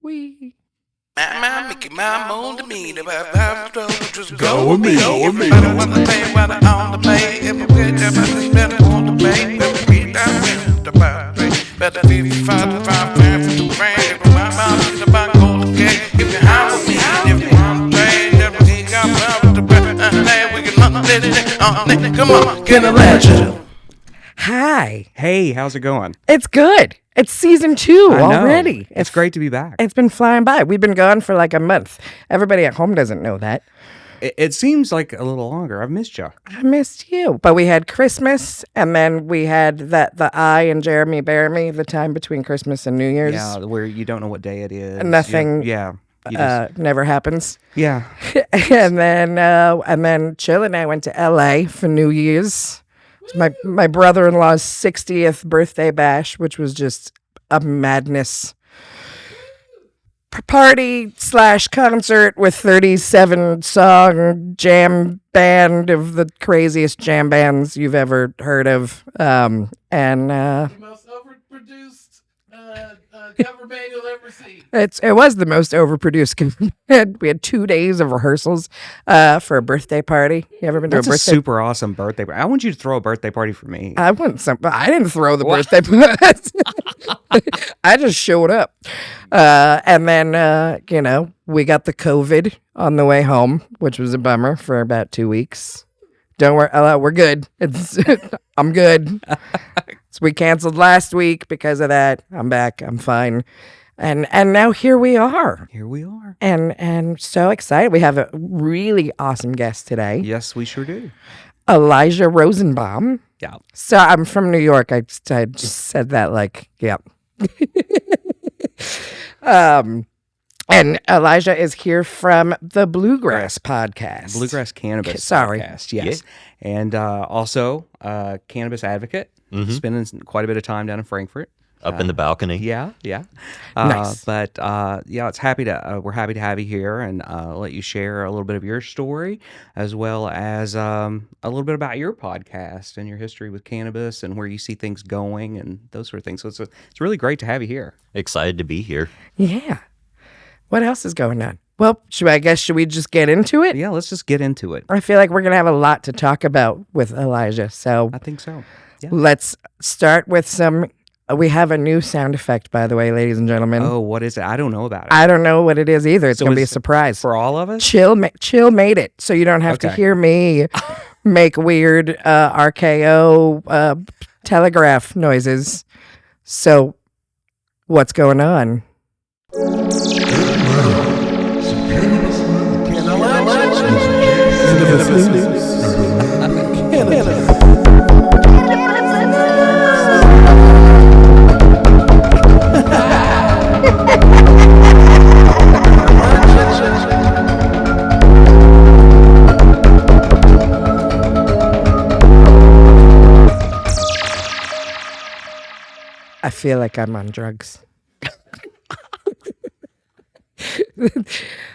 We. My Mickey, my moon to me, just Go with me, go with me. Everybody wanna pay while they on the pay. Everybody better want to pay. Better get down with the buy. Better 55 fans for the brand. If my mouth is about gold again, if you hang with me, if you want to trade, everything got love to breath. We can let it on. Come on, Cannalachia. Hi. Hey, how's it going? It's good. It's season 2 I know. already. It's great to be back. It's been flying by. We've been gone for like a month. Everybody at home doesn't know that. It seems like a little longer. I've missed you. I missed you. But we had Christmas, and then we had the I and Jeremy Bear Me, the time between Christmas and New Year's. Yeah, where you don't know what day it is. Nothing. Yeah. You just, never happens. yeah. and then Chill and I went to LA for New Year's. It was my brother-in-law's 60th birthday bash, which was just a madness party / concert with 37 song jam band of the craziest jam bands you've ever heard of. The most overproduced cover band you'll ever see. It was the most overproduced. We had 2 days of rehearsals for a birthday party. You ever been to That's a a birthday? super awesome birthday party. I want you to throw a birthday party for me. I didn't throw the birthday party. I just showed up. And then, we got the COVID on the way home, which was a bummer for about 2 weeks. Don't worry. We're good. I'm good. So we canceled last week because of that. I'm back. I'm fine. And now here we are. Here we are. And so excited. We have a really awesome guest today. Yes, we sure do. Elijah Rosenbaum. Yeah. So I'm from New York. I just said that like, yeah. And Elijah is here from the Bluegrass podcast. Bluegrass Cannabis Sorry. podcast. Yes. And also cannabis advocate. Spending quite a bit of time down in Frankfurt. Up in the balcony. Yeah. Nice. But it's we're happy to have you here and let you share a little bit of your story, as well as a little bit about your podcast and your history with cannabis and where you see things going and those sort of things. So it's really great to have you here. Excited to be here. Yeah. What else is going on? Well, should we just get into it? Yeah, let's just get into it. I feel like we're going to have a lot to talk about with Elijah. So I think so. Yeah. let's start with some. We have a new sound effect, by the way, ladies and gentlemen. Oh, what is it? I don't know about it. I don't know what it is either. It's So going to be a is- surprise. For all of us? Chill made it, so you don't have to Okay. hear me make weird RKO telegraph noises. So, what's going on? I feel like I'm on drugs.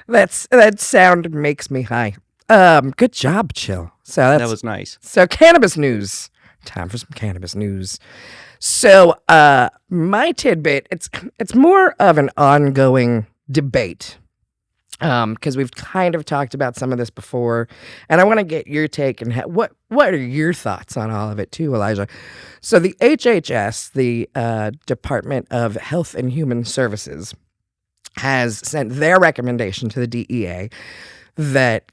That sound makes me high. Good job, Chill. So That was nice. So cannabis news. Time for some cannabis news. So my tidbit, it's more of an ongoing debate. Because we've kind of talked about some of this before, and I want to get your take and what are your thoughts on all of it too, Elijah? So the HHS, the Department of Health and Human Services, has sent their recommendation to the DEA that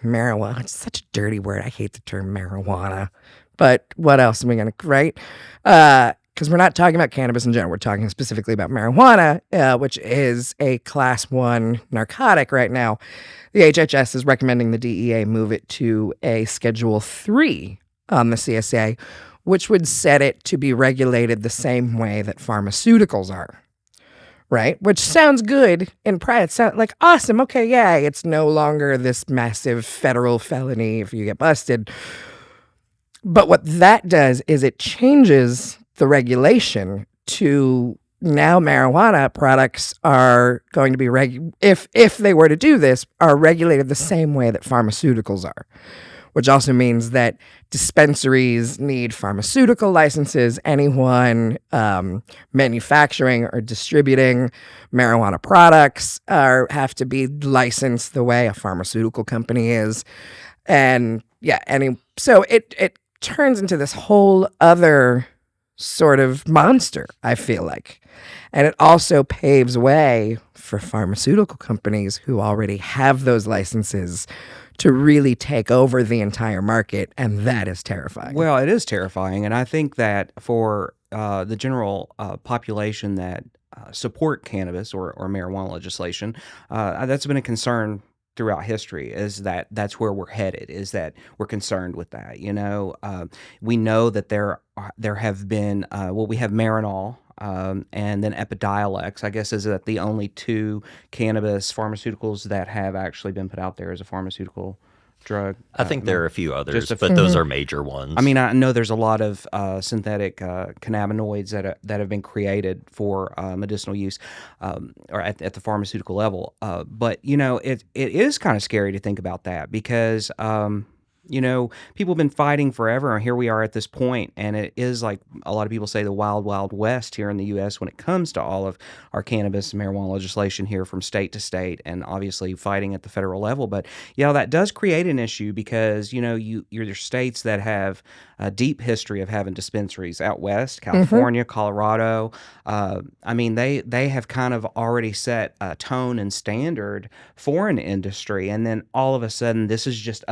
marijuana, it's such a dirty word. I hate the term marijuana, but what else am we going to, right? Because we're not talking about cannabis in general. We're talking specifically about marijuana, which is a class 1 narcotic right now. The HHS is recommending the DEA move it to a Schedule 3 on the CSA, which would set it to be regulated the same way that pharmaceuticals are. Right? Which sounds good in private. Sounds like awesome. Okay, yay. It's no longer this massive federal felony if you get busted. But what that does is it changes the regulation to now marijuana products are going to be if they were to do this, are regulated the same way that pharmaceuticals are, which also means that dispensaries need pharmaceutical licenses. Anyone manufacturing or distributing marijuana products have to be licensed the way a pharmaceutical company is. And so it turns into this whole other sort of monster, I feel like. And it also paves way for pharmaceutical companies who already have those licenses to really take over the entire market, and that is terrifying. Well, it is terrifying, and I think that for the general population that support cannabis or marijuana legislation, that's been a concern throughout history, is that that's where we're headed, is that we're concerned with that. We know that there have been, we have Marinol, and then Epidiolex, I guess, is that the only two cannabis pharmaceuticals that have actually been put out there as a pharmaceutical drug. I think there are a few others, just but those are major ones. I mean, I know there's a lot of synthetic cannabinoids that have been created for medicinal use, or at the pharmaceutical level. But it is kind of scary to think about that, because people have been fighting forever, and here we are at this point, and it is, like a lot of people say, the wild, wild west here in the U.S. when it comes to all of our cannabis and marijuana legislation here from state to state, and obviously fighting at the federal level. But that does create an issue, because you're states that have a deep history of having dispensaries out west, California, Colorado. I mean, they have kind of already set a tone and standard for an industry, and then all of a sudden this is just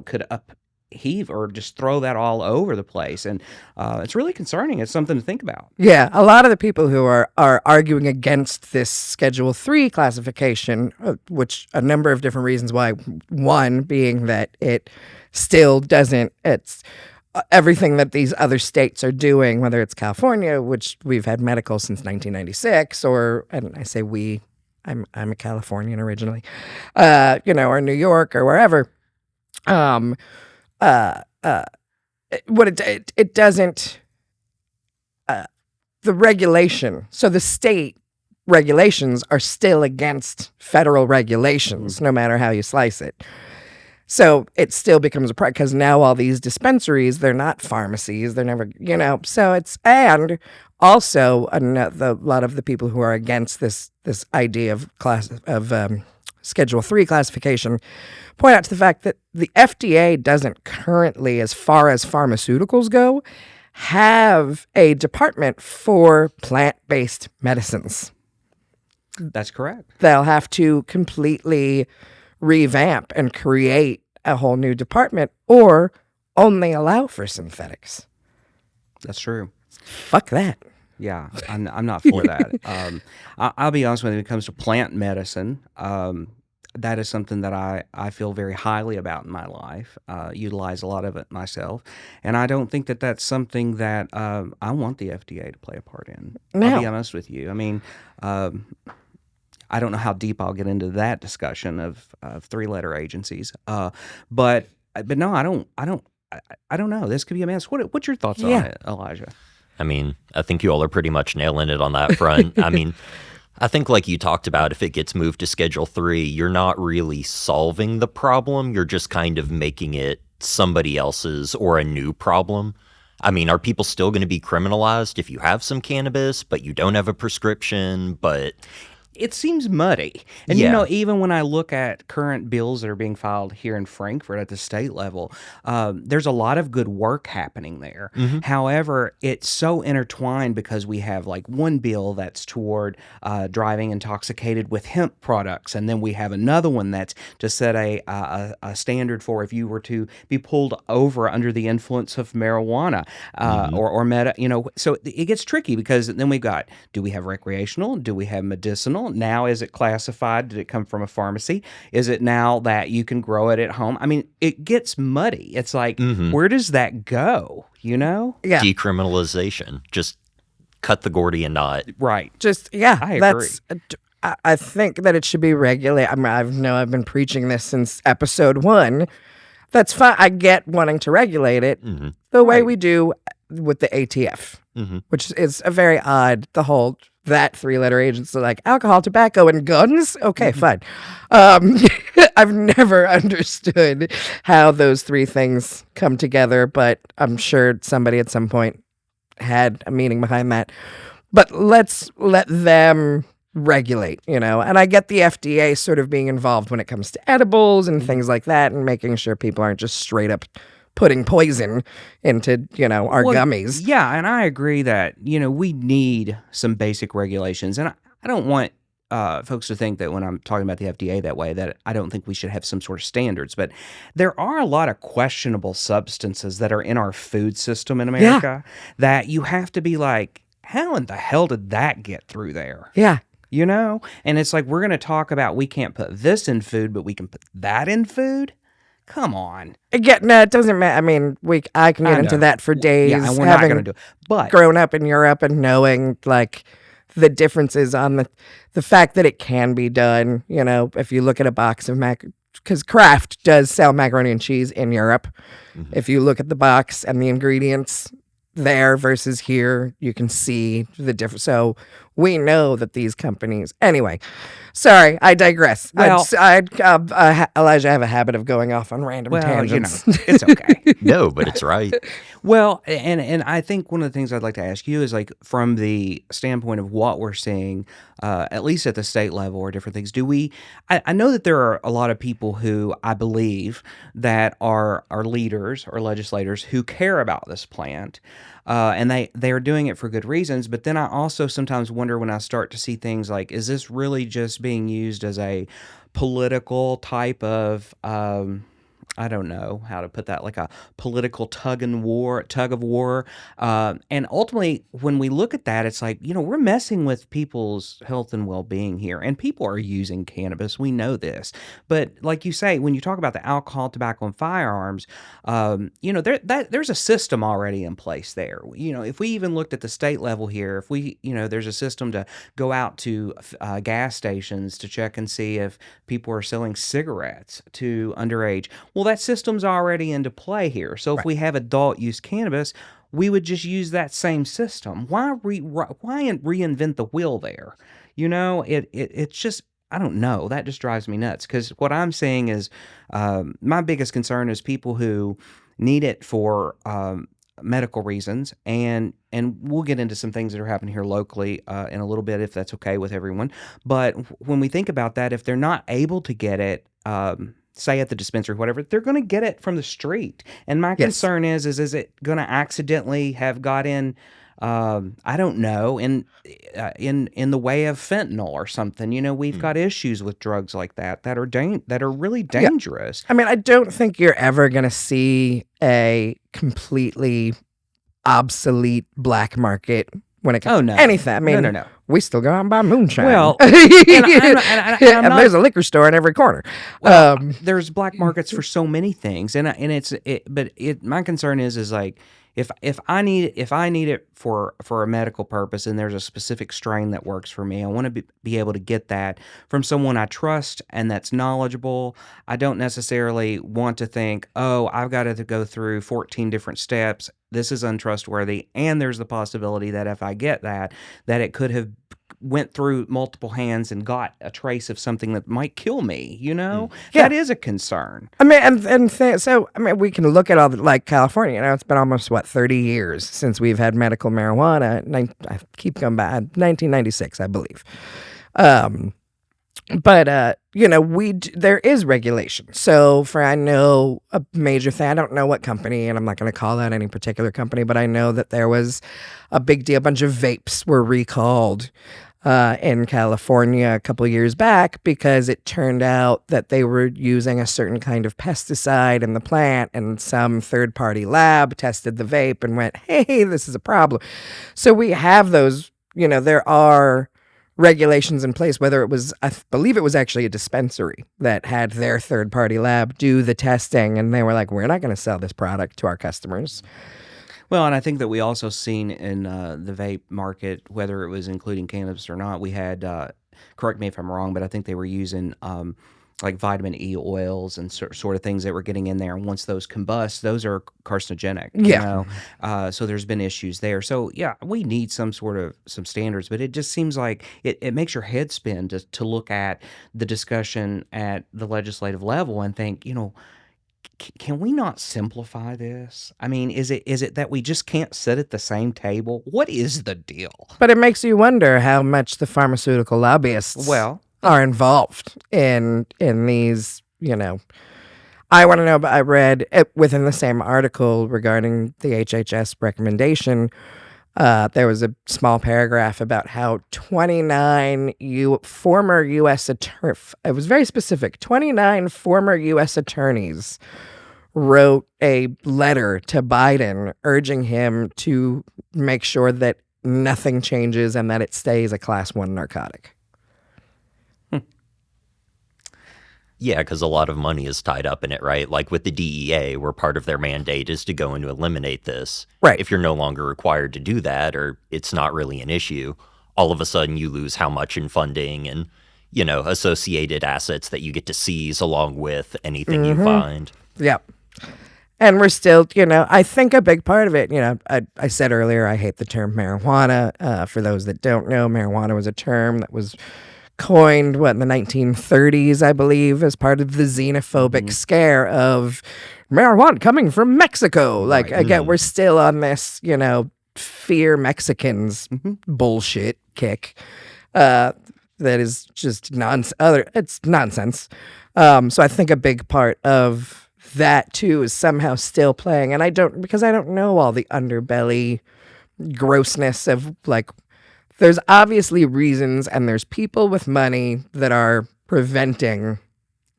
could upheave or just throw that all over the place. And it's really concerning. It's something to think about. Yeah, a lot of the people who are arguing against this Schedule 3 classification, which a number of different reasons why, one being that it still doesn't, it's everything that these other states are doing, whether it's California, which we've had medical since 1996, and I say we, I'm a Californian originally, or New York or wherever. It doesn't, the regulation, so the state regulations are still against federal regulations, no matter how you slice it. So it still becomes a problem, because now all these dispensaries, they're not pharmacies, they're never, so it's, and also a lot of the people who are against this idea of Schedule 3 classification point out to the fact that the FDA doesn't currently, as far as pharmaceuticals go, have a department for plant-based medicines. That's correct. They'll have to completely revamp and create a whole new department, or only allow for synthetics. That's true. Fuck that. Yeah, I'm not for that. I'll be honest with you, when it comes to plant medicine, that is something that I feel very highly about in my life, utilize a lot of it myself. And I don't think that that's something that I want the FDA to play a part in. No. I'll be honest with you. I mean, I don't know how deep I'll get into that discussion of three-letter agencies. But no, I don't know. This could be a mess. What's your thoughts on it, Elijah? I mean, I think you all are pretty much nailing it on that front. I mean, I think, like you talked about, if it gets moved to Schedule 3, you're not really solving the problem. You're just kind of making it somebody else's or a new problem. I mean, are people still going to be criminalized if you have some cannabis, but you don't have a prescription, but... It seems muddy. And, even when I look at current bills that are being filed here in Frankfurt at the state level, there's a lot of good work happening there. Mm-hmm. However, it's so intertwined, because we have like one bill that's toward driving intoxicated with hemp products. And then we have another one that's to set a standard for if you were to be pulled over under the influence of marijuana or meta, so it gets tricky, because then we've got, do we have recreational? Do we have medicinal? Now, is it classified? Did it come from a pharmacy? Is it now that you can grow it at home? I mean, it gets muddy. It's like, where does that go? Yeah. Decriminalization. Just cut the Gordian knot. Right. I agree. I think that it should be regulated. I mean, I've been preaching this since episode 1. That's fine. I get wanting to regulate it the way we do with the ATF, which is a very odd, the whole that 3-letter agency, like alcohol, tobacco, and guns. Okay, fine. I've never understood how those three things come together, but I'm sure somebody at some point had a meaning behind that. But let's let them regulate, and I get the FDA sort of being involved when it comes to edibles and things like that, and making sure people aren't just straight up putting poison into, our gummies. Yeah, and I agree that, we need some basic regulations. And I don't want folks to think that when I'm talking about the FDA that way, that I don't think we should have some sort of standards. But there are a lot of questionable substances that are in our food system in America that you have to be like, how in the hell did that get through there? Yeah. And it's like, we're going to talk about we can't put this in food, but we can put that in food? Come on. Again, no, it doesn't matter. I mean, I can get into that for days. Yeah, and we're not going to do it. But grown up in Europe and knowing like the differences on the fact that it can be done. If you look at a box of because Kraft does sell macaroni and cheese in Europe. Mm-hmm. If you look at the box and the ingredients there versus here, you can see the difference. So we know that these companies. Anyway, sorry, I digress. Well, Elijah, I have a habit of going off on random tangents. It's okay. No, but it's right. Well, and I think one of the things I'd like to ask you is like from the standpoint of what we're seeing, at least at the state level or different things. I know that there are a lot of people who I believe that are leaders or legislators who care about this plant. And they are doing it for good reasons. But then I also sometimes wonder when I start to see things like, is this really just being used as a political type of, I don't know how to put that, like a political tug of war. And ultimately, when we look at that, it's like, we're messing with people's health and well-being here. And people are using cannabis. We know this. But like you say, when you talk about the alcohol, tobacco, and firearms, there's a system already in place there. If we even looked at the state level here, if we, there's a system to go out to gas stations to check and see if people are selling cigarettes to underage. Well, that system's already into play here. So if we have adult use cannabis, we would just use that same system. Why reinvent the wheel there? It's just, I don't know. That just drives me nuts. Because what I'm saying is, my biggest concern is people who need it for medical reasons, and we'll get into some things that are happening here locally in a little bit, if that's okay with everyone. But when we think about that, if they're not able to get it, say at the dispensary, whatever, they're going to get it from the street. And my concern is it going to accidentally have got in, I don't know, in the way of fentanyl or something? We've got issues with drugs like that are really dangerous. I mean, I don't think you're ever going to see a completely obsolete black market when it comes to anything. I mean, no. We still go out and buy moonshine. Well, and there's a liquor store in every corner. Well, there's black markets for so many things, but my concern is like, if I need it for a medical purpose and there's a specific strain that works for me, I want to be able to get that from someone I trust and that's knowledgeable. I don't necessarily want to think, oh, I've got to go through 14 different steps. This is untrustworthy, and there's the possibility that if I get that it could have went through multiple hands and got a trace of something that might kill me. That is a concern. I mean, so we can look at all like California. It's been almost 30 years since we've had medical marijuana. I keep going back, 1996, I believe. But there is regulation. So I know a major thing. I don't know what company, and I'm not going to call out any particular company, but I know that there was a big deal. A bunch of vapes were recalled in California a couple of years back because it turned out that they were using a certain kind of pesticide in the plant, and some third-party lab tested the vape and went, hey, this is a problem. So we have those, there are regulations in place, whether it was, I believe it was actually a dispensary that had their third-party lab do the testing, and they were like, we're not going to sell this product to our customers. Well, and I think that we also seen in the vape market, whether it was including cannabis or not, we had, correct me if I'm wrong, but I think they were using like vitamin E oils and sort of things that were getting in there. And once those combust, those are carcinogenic. Yeah. So there's been issues there. So yeah, we need some standards, but it just seems like it makes your head spin to look at the discussion at the legislative level and think, can we not simplify this? I mean, is it that we just can't sit at the same table? What is the deal? But it makes you wonder how much the pharmaceutical lobbyists are involved in these, I want to know, but I read within the same article regarding the HHS recommendation, there was a small paragraph about how 29 former U.S. attorneys, it was very specific, 29 former U.S. attorneys wrote a letter to Biden urging him to make sure that nothing changes and that it stays a class 1 narcotic. Yeah, because a lot of money is tied up in it, right? Like with the DEA, where part of their mandate is to go and to eliminate this. Right. If you're no longer required to do that, or it's not really an issue, all of a sudden you lose how much in funding and, associated assets that you get to seize along with anything you find. Yep. And we're still, I think a big part of it, I said earlier, I hate the term marijuana. For those that don't know, marijuana was a term that was coined, in the 1930s, I believe, as part of the xenophobic scare of marijuana coming from Mexico. Like, again, we're still on this, fear Mexicans bullshit kick. That is just it's nonsense. So I think a big part of that too is somehow still playing, and because I don't know all the underbelly grossness of there's obviously reasons and there's people with money that are preventing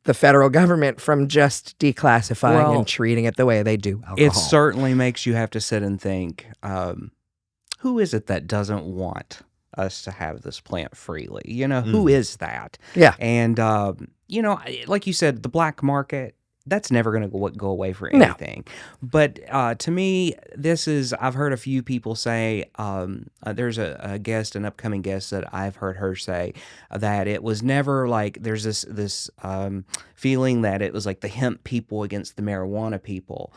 the federal government from just declassifying and treating it the way they do alcohol. It certainly makes you have to sit and think, who is it that doesn't want us to have this plant freely? Who is that? Yeah. And, like you said, the black market, that's never going to go away for anything. No. But to me, I've heard a few people say, there's an upcoming guest that I've heard her say that it was never there's this feeling that it was like the hemp people against the marijuana people.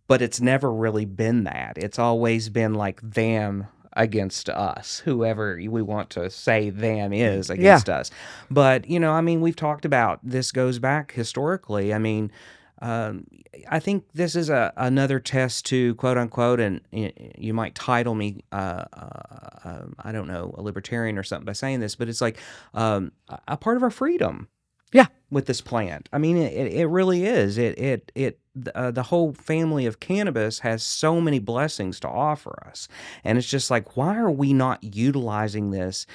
But it's never really been that. It's always been like them against us, whoever we want to say them is against us. But, we've talked about this goes back historically. I think this is another test to quote unquote, and you might title me, I don't know, a libertarian or something by saying this, but it's like a part of our freedom. Yeah. With this plant. It really is. The whole family of cannabis has so many blessings to offer us. And it's just like, why are we not utilizing this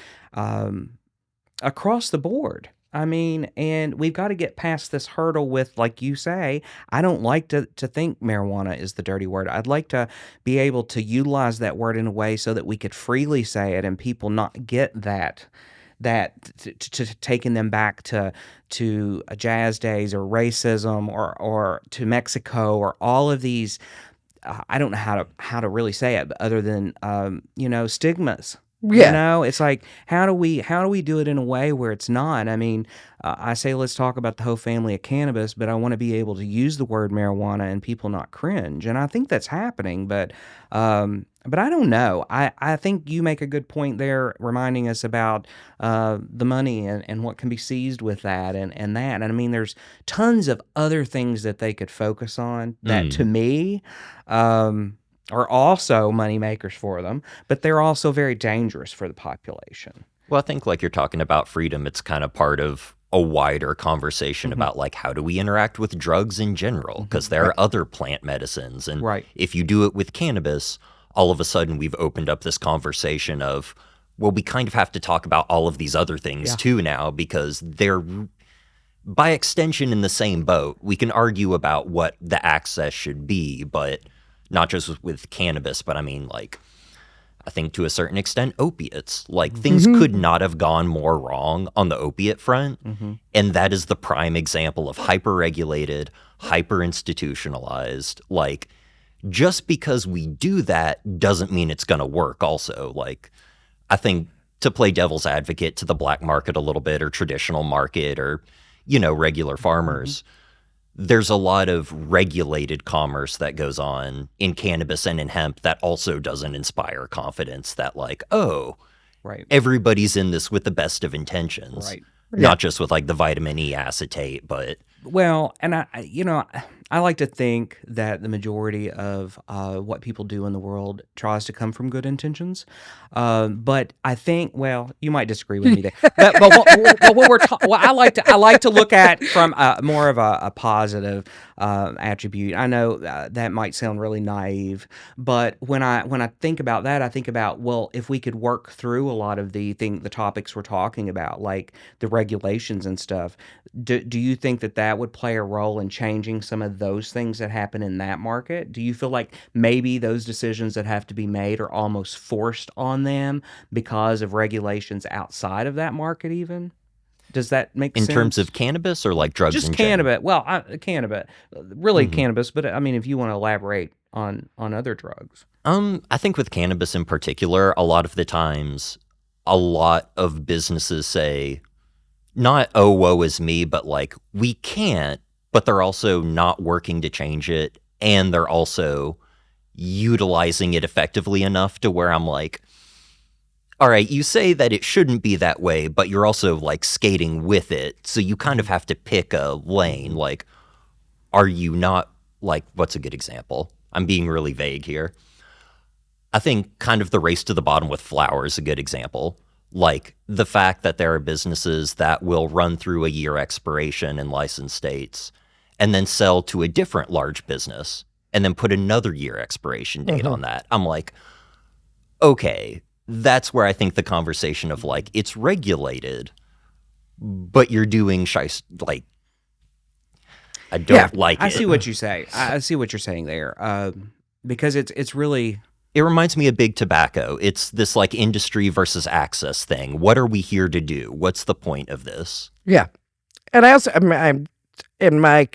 across the board? And we've got to get past this hurdle with, like you say, I don't like to think marijuana is the dirty word. I'd like to be able to utilize that word in a way so that we could freely say it and people not get that taking them back to jazz days or racism or to Mexico or all of these. I don't know how to really say it, but other than stigmas. Yeah. It's like how do we do it in a way where it's not? I say let's talk about the whole family of cannabis, but I want to be able to use the word marijuana and people not cringe, and I think that's happening. But I don't know. I think you make a good point there, reminding us about the money and what can be seized with that and that. And there's tons of other things that they could focus on that to me are also money makers for them, but they're also very dangerous for the population. Well, I think you're talking about freedom, it's kind of part of a wider conversation about how do we interact with drugs in general, because there are other plant medicines, and if you do it with cannabis, all of a sudden we've opened up this conversation of, well, we kind of have to talk about all of these other things too now, because they're by extension in the same boat. We can argue about what the access should be, but not just with cannabis, but I think to a certain extent, opiates. Things could not have gone more wrong on the opiate front. And that is the prime example of hyper-regulated, hyper-institutionalized. Just because we do that doesn't mean it's going to work also. I think to play devil's advocate to the black market a little bit, or traditional market, or, regular farmers. There's a lot of regulated commerce that goes on in cannabis and in hemp that also doesn't inspire confidence that like, oh, Right. everybody's in this with the best of intentions. Right. Not just with like the vitamin E acetate, but Well, and I like to think that the majority of what people do in the world tries to come from good intentions. But I think, well, you might disagree with me there. But what I like to look at from more of a positive attribute. I know that might sound really naive, but when I think about that, I think about, well, if we could work through a lot of the topics we're talking about, like the regulations and stuff. Do you think that would play a role in changing some of those things that happen in that market? Do you feel like maybe those decisions that have to be made are almost forced on them because of regulations outside of that market even? Does that make sense? in terms of cannabis or like drugs Just in general? cannabis. Well, cannabis. Really cannabis, but I mean, if you want to elaborate on other drugs. I think with cannabis in particular, a lot of the times, a lot of businesses say, not, oh, woe is me, but like, we can't, but they're also not working to change it. And they're also utilizing it effectively enough to where I'm like, all right, you say that it shouldn't be that way, but you're also like skating with it. So you kind of have to pick a lane. Like, are you not like, what's a good example? I'm being really vague here. I think kind of the race to the bottom with flour is a good example. Like the fact that there are businesses that will run through a year expiration in licensed states and then sell to a different large business and then put another year expiration date on that. I'm like, okay, that's where I think the conversation of like, it's regulated, but you're doing like, I don't like it. I see what you say. I see what you're saying there. Because it's really... It reminds me of big tobacco. It's this like industry versus access thing. What are we here to do? What's the point of this? Yeah. And I also, I'm in my,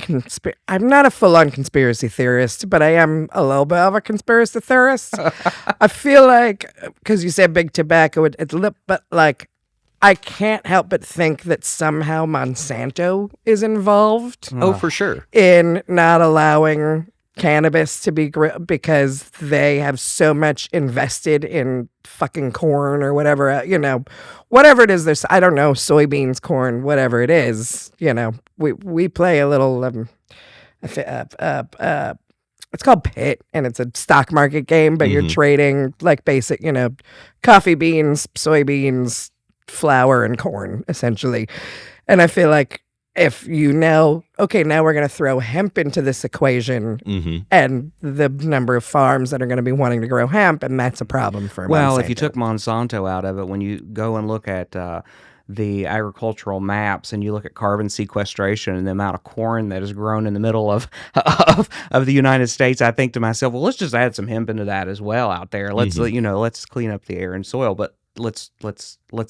I'm not a full-on conspiracy theorist, but I am a little bit of a conspiracy theorist. I feel like, because you said big tobacco, but like, I can't help but think that somehow Monsanto is involved Oh, for sure. in not allowing cannabis to be because they have so much invested in fucking corn or whatever, whatever it is. There's, I don't know, soybeans, corn, whatever it is, we play a little, it's called Pit, and it's a stock market game, but you're trading like basic, coffee beans, soybeans, flour, and corn, essentially. And I feel like if now we're going to throw hemp into this equation and the number of farms that are going to be wanting to grow hemp, and that's a problem for Well, Monsanto. if you took Monsanto out of it, when you go and look at the agricultural maps and you look at carbon sequestration and the amount of corn that is grown in the middle of the United States, I think to myself, well, let's just add some hemp into that as well out there. Let's let's clean up the air and soil, but let's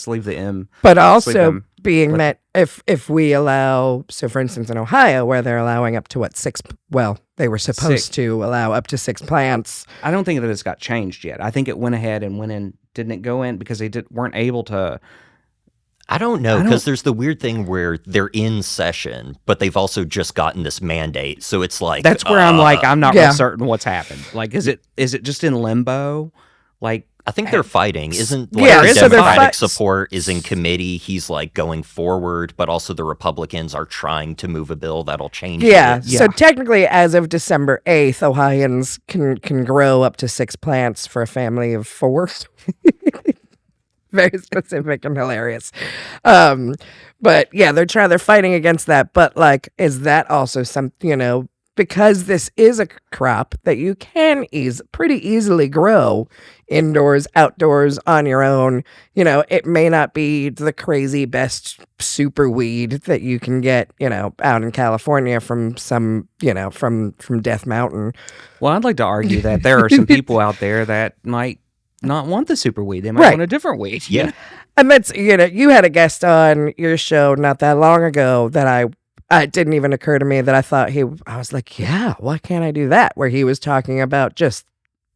leave the M. But let's leave also them- being that if we allow, so for instance in Ohio where they're allowing up to they were supposed to allow up to 6 plants. I don't think that it's got changed yet. I think it went ahead and went in. Didn't it go in because they weren't able to? I don't know, because there's the weird thing where they're in session, but they've also just gotten this mandate. So it's like... That's where I'm like, I'm not Yeah. real certain what's happened. Like, is it just in limbo? Like, I think they're fighting. Isn't Yeah, the so they're Democratic support is in committee. He's like going forward, but also the Republicans are trying to move a bill that'll change Yeah. it. So technically, as of December 8th, Ohioans can grow up to 6 plants for a family of 4. Very specific and hilarious. But yeah, they're fighting against that. But like, is that also something, because this is a crop that you can pretty easily grow indoors, outdoors, on your own. It may not be the crazy best super weed that you can get, out in California from some, from Death Mountain. well, I'd like to argue that there are some people out there that might not want the super weed. They might Right. want a different weed. Yeah. And that's, you had a guest on your show not that long ago that it didn't even occur to me that I was like, yeah, why can't I do that? Where he was talking about just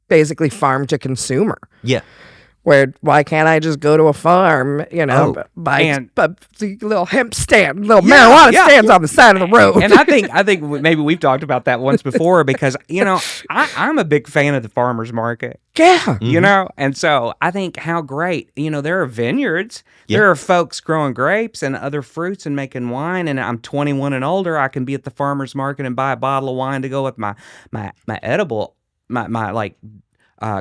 basically farm to consumer, Yeah. why can't I just go to a farm, buy and- the little hemp stand, little Yeah, marijuana yeah. stands on the side of the road. And I think maybe we've talked about that once before because I'm a big fan of the farmers market. Yeah. And so I think how great, there are vineyards, Yeah. there are folks growing grapes and other fruits and making wine. And I'm 21 and older. I can be at the farmer's market and buy a bottle of wine to go with my edible, my like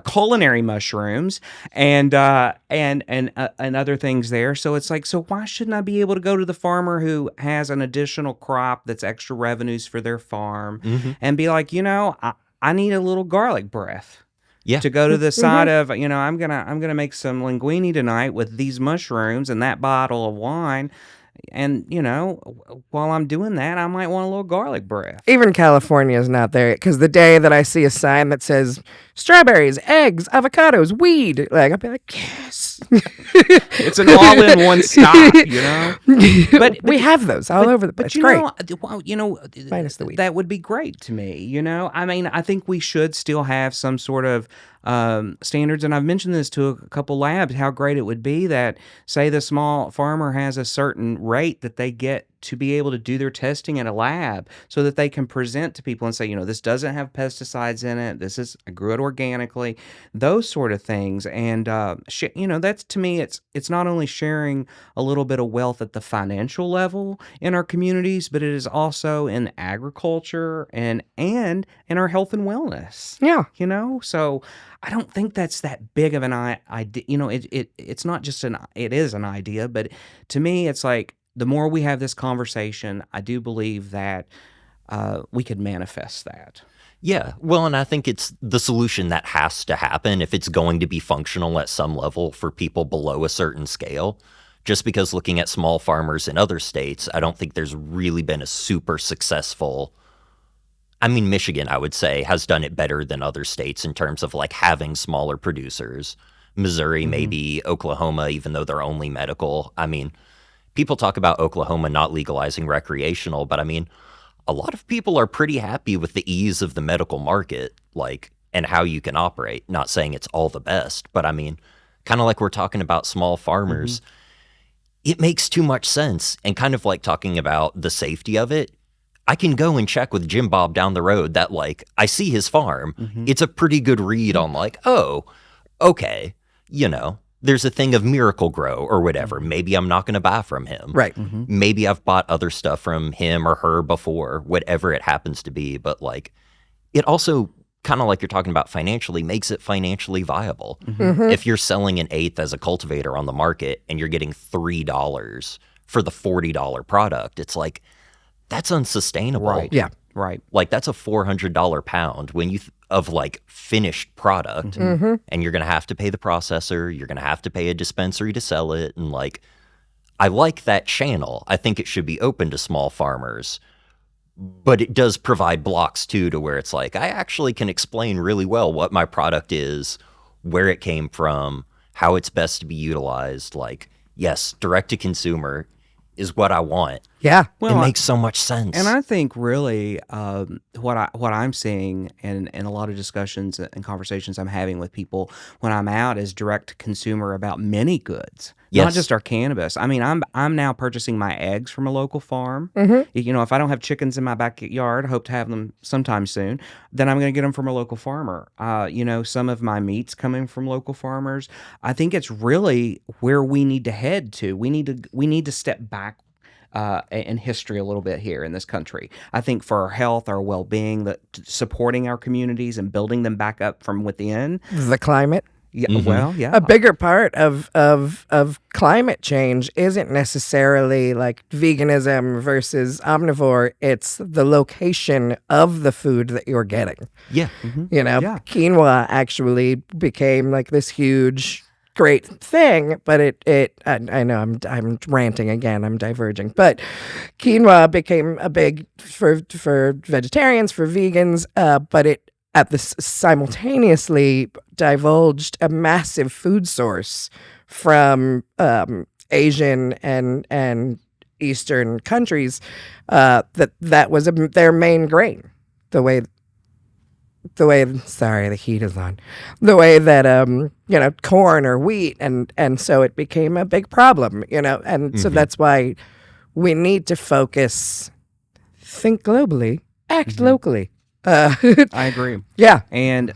culinary mushrooms and other things there. So it's like, so why shouldn't I be able to go to the farmer who has an additional crop that's extra revenues for their farm and be like, I need a little garlic breath. Yeah. To go to the side of, I'm gonna make some linguine tonight with these mushrooms and that bottle of wine, and while I'm doing that, I might want a little garlic breath. Even California is not there because the day that I see a sign that says strawberries, eggs, avocados, weed, like I'll be like, yes. It's an all-in-one stop, But we have those all over the place. But Great. Minus the weed. That would be great to me. I mean, I think we should still have some sort of standards, and I've mentioned this to a couple labs. How great it would be that, say, the small farmer has a certain rate that they get to be able to do their testing in a lab, so that they can present to people and say, this doesn't have pesticides in it. I grew it organically. Those sort of things, and that's, to me, it's not only sharing a little bit of wealth at the financial level in our communities, but it is also in agriculture and in our health and wellness. Yeah. So I don't think that's that big of an idea. It's not just it is an idea, but to me, it's like the more we have this conversation, I do believe that we could manifest that. Yeah, well, and I think it's the solution that has to happen if it's going to be functional at some level for people below a certain scale. Just because looking at small farmers in other states, I don't think there's really been a super successful. I mean, Michigan, I would say, has done it better than other states in terms of like having smaller producers. Missouri, maybe Oklahoma, even though they're only medical. I mean, people talk about Oklahoma not legalizing recreational, but I mean, a lot of people are pretty happy with the ease of the medical market, like, and how you can operate. Not saying it's all the best, but I mean, kind of like we're talking about small farmers, it makes too much sense. And kind of like talking about the safety of it, I can go and check with Jim Bob down the road that, like, I see his farm. It's a pretty good read on, like, oh, okay, there's a thing of Miracle Grow or whatever. Maybe I'm not going to buy from him. Right. Maybe I've bought other stuff from him or her before, whatever it happens to be. But like, it also kind of like you're talking about financially makes it financially viable. If you're selling an eighth as a cultivator on the market and you're getting $3 for the $40 product, it's like, that's unsustainable. Right. Yeah. Right. Like that's a $400 pound when you of like finished product, and you're gonna have to pay the processor, you're gonna have to pay a dispensary to sell it, and like, I like that channel. I think it should be open to small farmers, but it does provide blocks too, to where it's like I actually can explain really well what my product is, where it came from, how it's best to be utilized. Like, yes, direct to consumer is what I want. Yeah. It makes so much sense. And I think really what I'm seeing in a lot of discussions and conversations I'm having with people when I'm out is direct to consumer about many goods, not Yes. just our cannabis. I mean, I'm now purchasing my eggs from a local farm. If I don't have chickens in my backyard, I hope to have them sometime soon, then I'm going to get them from a local farmer. Some of my meat's coming from local farmers. I think it's really where we need to head to. We need to step back in history a little bit here in this country. I think for our health, our well-being, supporting our communities and building them back up from within. The climate. Yeah, well, yeah. A bigger part of climate change isn't necessarily like veganism versus omnivore. It's the location of the food that you're getting. yeah. Yeah. Quinoa actually became like this huge great thing, but I know I'm ranting again, I'm diverging, but quinoa became a big for vegetarians, for vegans, but it simultaneously divulged a massive food source from Asian and Eastern countries that was their main grain. The way the way, sorry, the heat is on, the way that corn or wheat, and so it became a big problem, and so that's why we need to focus, think globally, act locally. Uh, I agree. yeah, And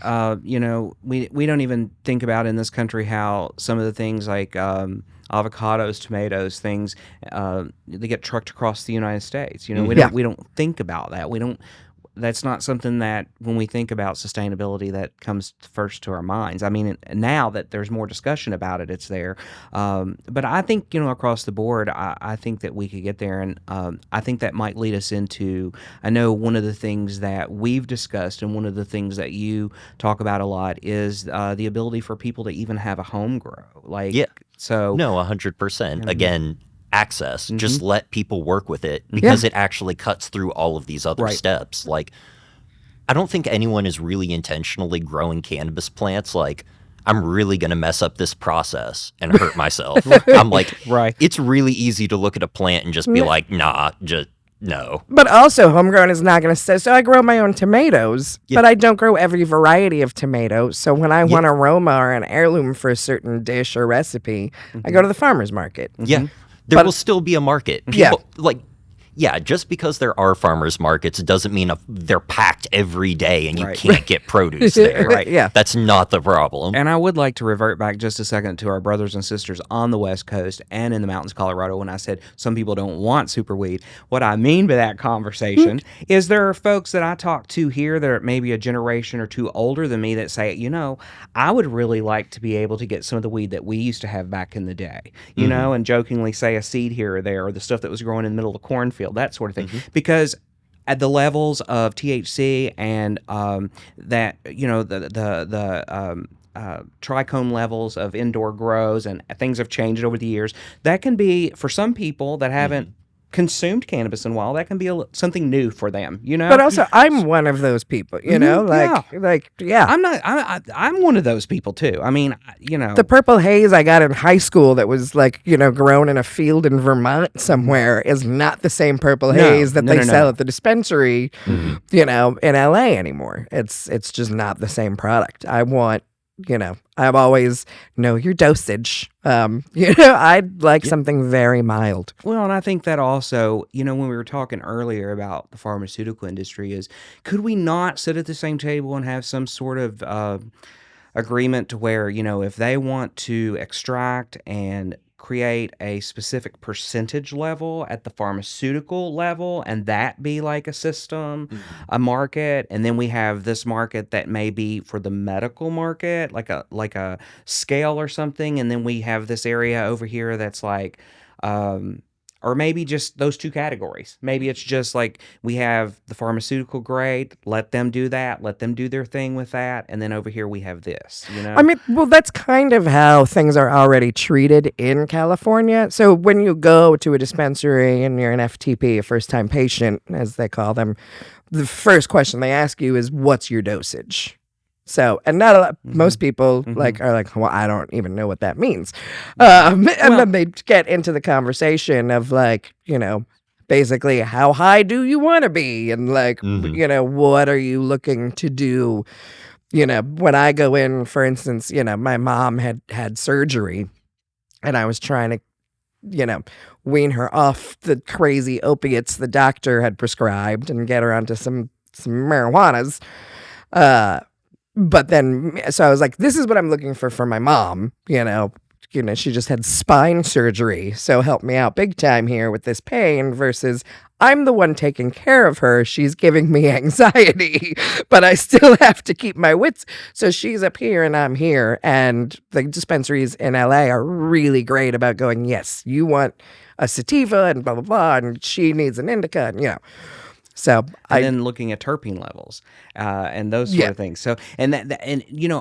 we don't even think about in this country how some of the things like avocados, tomatoes, things they get trucked across the United States. We Yeah. don't think about that. We don't. That's not something that when we think about sustainability that comes first to our minds. I mean, now that there's more discussion about it, it's there. But I think across the board, I think that we could get there, and I think that might lead us into. I know one of the things that we've discussed, and one of the things that you talk about a lot is the ability for people to even have a home grow. Like, Yeah. so No, 100%. Again, access. Just Mm-hmm. let people work with it because it actually cuts through all of these other Right. steps. Like, I don't think anyone is really intentionally growing cannabis plants like, I'm really going to mess up this process and hurt myself. I'm like, Right. it's really easy to look at a plant and just be like, nah, just no. but also homegrown is not going to say. So I grow my own tomatoes, but I don't grow every variety of tomato. So when I want aroma or an heirloom for a certain dish or recipe, I go to the farmer's market. Yeah. There will still be a market. Yeah. People, just because there are farmers markets doesn't mean they're packed every day and you Right. can't get produce there. Right, yeah. That's not the problem. And I would like to revert back just a second to our brothers and sisters on the West Coast and in the mountains of Colorado when I said some people don't want super weed. What I mean by that conversation is there are folks that I talk to here that are maybe a generation or two older than me that say, I would really like to be able to get some of the weed that we used to have back in the day, and jokingly say a seed here or there or the stuff that was growing in the middle of the cornfield, that sort of thing. Because at the levels of THC and that trichome levels of indoor grows and things have changed over the years. That can be for some people that haven't consumed cannabis in a while. That can be something new for them. But also, I'm one of those people. Yeah. I'm one of those people too. I mean, The purple haze I got in high school that was grown in a field in Vermont somewhere is not the same purple haze that they sell at the dispensary, in LA anymore. It's just not the same product. I want, I've always know your dosage. I'd like something very mild. Well, and I think that also, when we were talking earlier about the pharmaceutical industry is, could we not sit at the same table and have some sort of agreement to where, if they want to extract and create a specific percentage level at the pharmaceutical level and that be like a system, a market, and then we have this market that may be for the medical market, like a scale or something, and then we have this area over here that's like or maybe just those two categories. Maybe it's just like we have the pharmaceutical grade, let them do that, let them do their thing with that, and then over here we have this, I mean, well, that's kind of how things are already treated in California. So when you go to a dispensary and you're an FTP, a first-time patient, as they call them, the first question they ask you is, what's your dosage? So, and not a lot, most people are like, well, I don't even know what that means. And then they get into the conversation of basically how high do you want to be? And what are you looking to do? When I go in, for instance, my mom had surgery and I was trying to, wean her off the crazy opiates the doctor had prescribed and get her onto some marijuanas. But then, so I was like, this is what I'm looking for my mom, she just had spine surgery. So help me out big time here with this pain versus I'm the one taking care of her. She's giving me anxiety, but I still have to keep my wits. So she's up here and I'm here. And the dispensaries in LA are really great about going, yes, you want a sativa and blah, blah, blah. And she needs an indica and, So and then looking at terpene levels and those sort of things. So and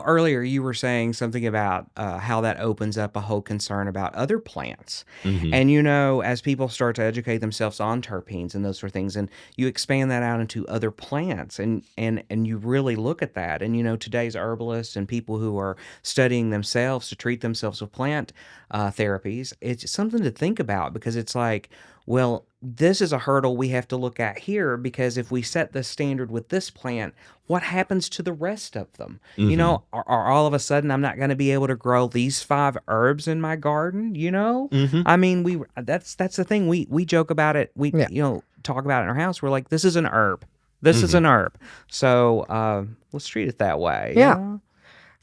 earlier you were saying something about how that opens up a whole concern about other plants. And as people start to educate themselves on terpenes and those sort of things, and you expand that out into other plants, and you really look at that. And today's herbalists and people who are studying themselves to treat themselves with plant therapies, it's something to think about because it's like, well, this is a hurdle we have to look at here, because if we set the standard with this plant, what happens to the rest of them? You know, are all of a sudden I'm not going to be able to grow these 5 herbs in my garden? You know, I mean, that's the thing, we joke about it. We talk about it in our house. We're like, this is an herb. This is an herb. So let's treat it that way. Yeah. You know?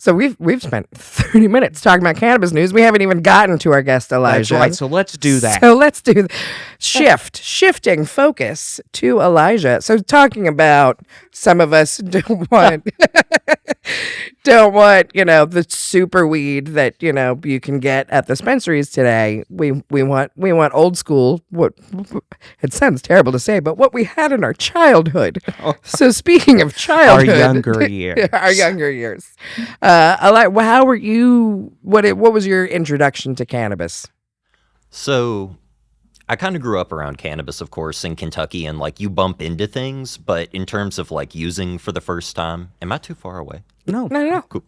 So we've spent 30 minutes talking about cannabis news. We haven't even gotten to our guest Elijah. That's right. So let's do that. So let's do shifting focus to Elijah. So talking about, some of us don't want the super weed that you can get at the dispensaries today. We want old school. What it sounds terrible to say, but what we had in our childhood. So speaking of childhood, Our younger years. our younger years. How were you? What was your introduction to cannabis? So I kind of grew up around cannabis, of course, in Kentucky, and like you bump into things, but in terms of like using for the first time, am I too far away? No. Cool.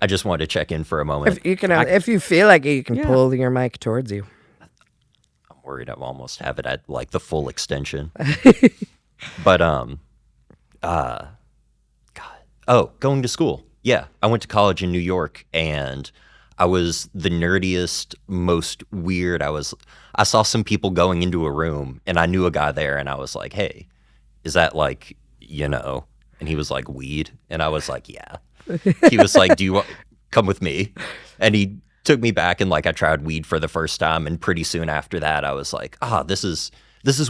I just wanted to check in for a moment. If you can, if you feel like it, you can pull your mic towards you. I'm worried I'll almost have it at like the full extension. But God. Oh, going to school. Yeah, I went to college in New York, and I was the nerdiest, most weird. I saw some people going into a room, and I knew a guy there, and I was like, hey, is that like, and he was like, weed? And I was like, yeah. He was like, do you want come with me? And he took me back, and like I tried weed for the first time, and pretty soon after that, I was like, this is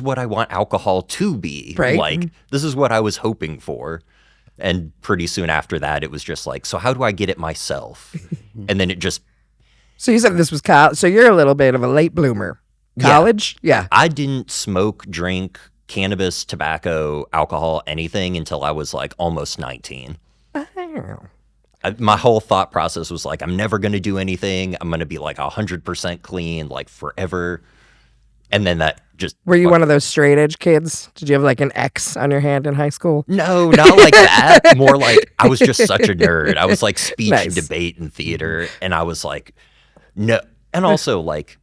what I want alcohol to be. Right. Like, this is what I was hoping for. And pretty soon after that, it was just like, so how do I get it myself? And then it just... So you said this was college. So you're a little bit of a late bloomer. College? Yeah. I didn't smoke, drink, cannabis, tobacco, alcohol, anything until I was like almost 19. Oh. My whole thought process was like, I'm never going to do anything. I'm going to be like 100% clean, like forever. And then that just... Were you one of those straight edge kids? Did you have like an X on your hand in high school? No, not like that. More like I was just such a nerd. I was like speech and debate and theater. And I was like, no. And also like,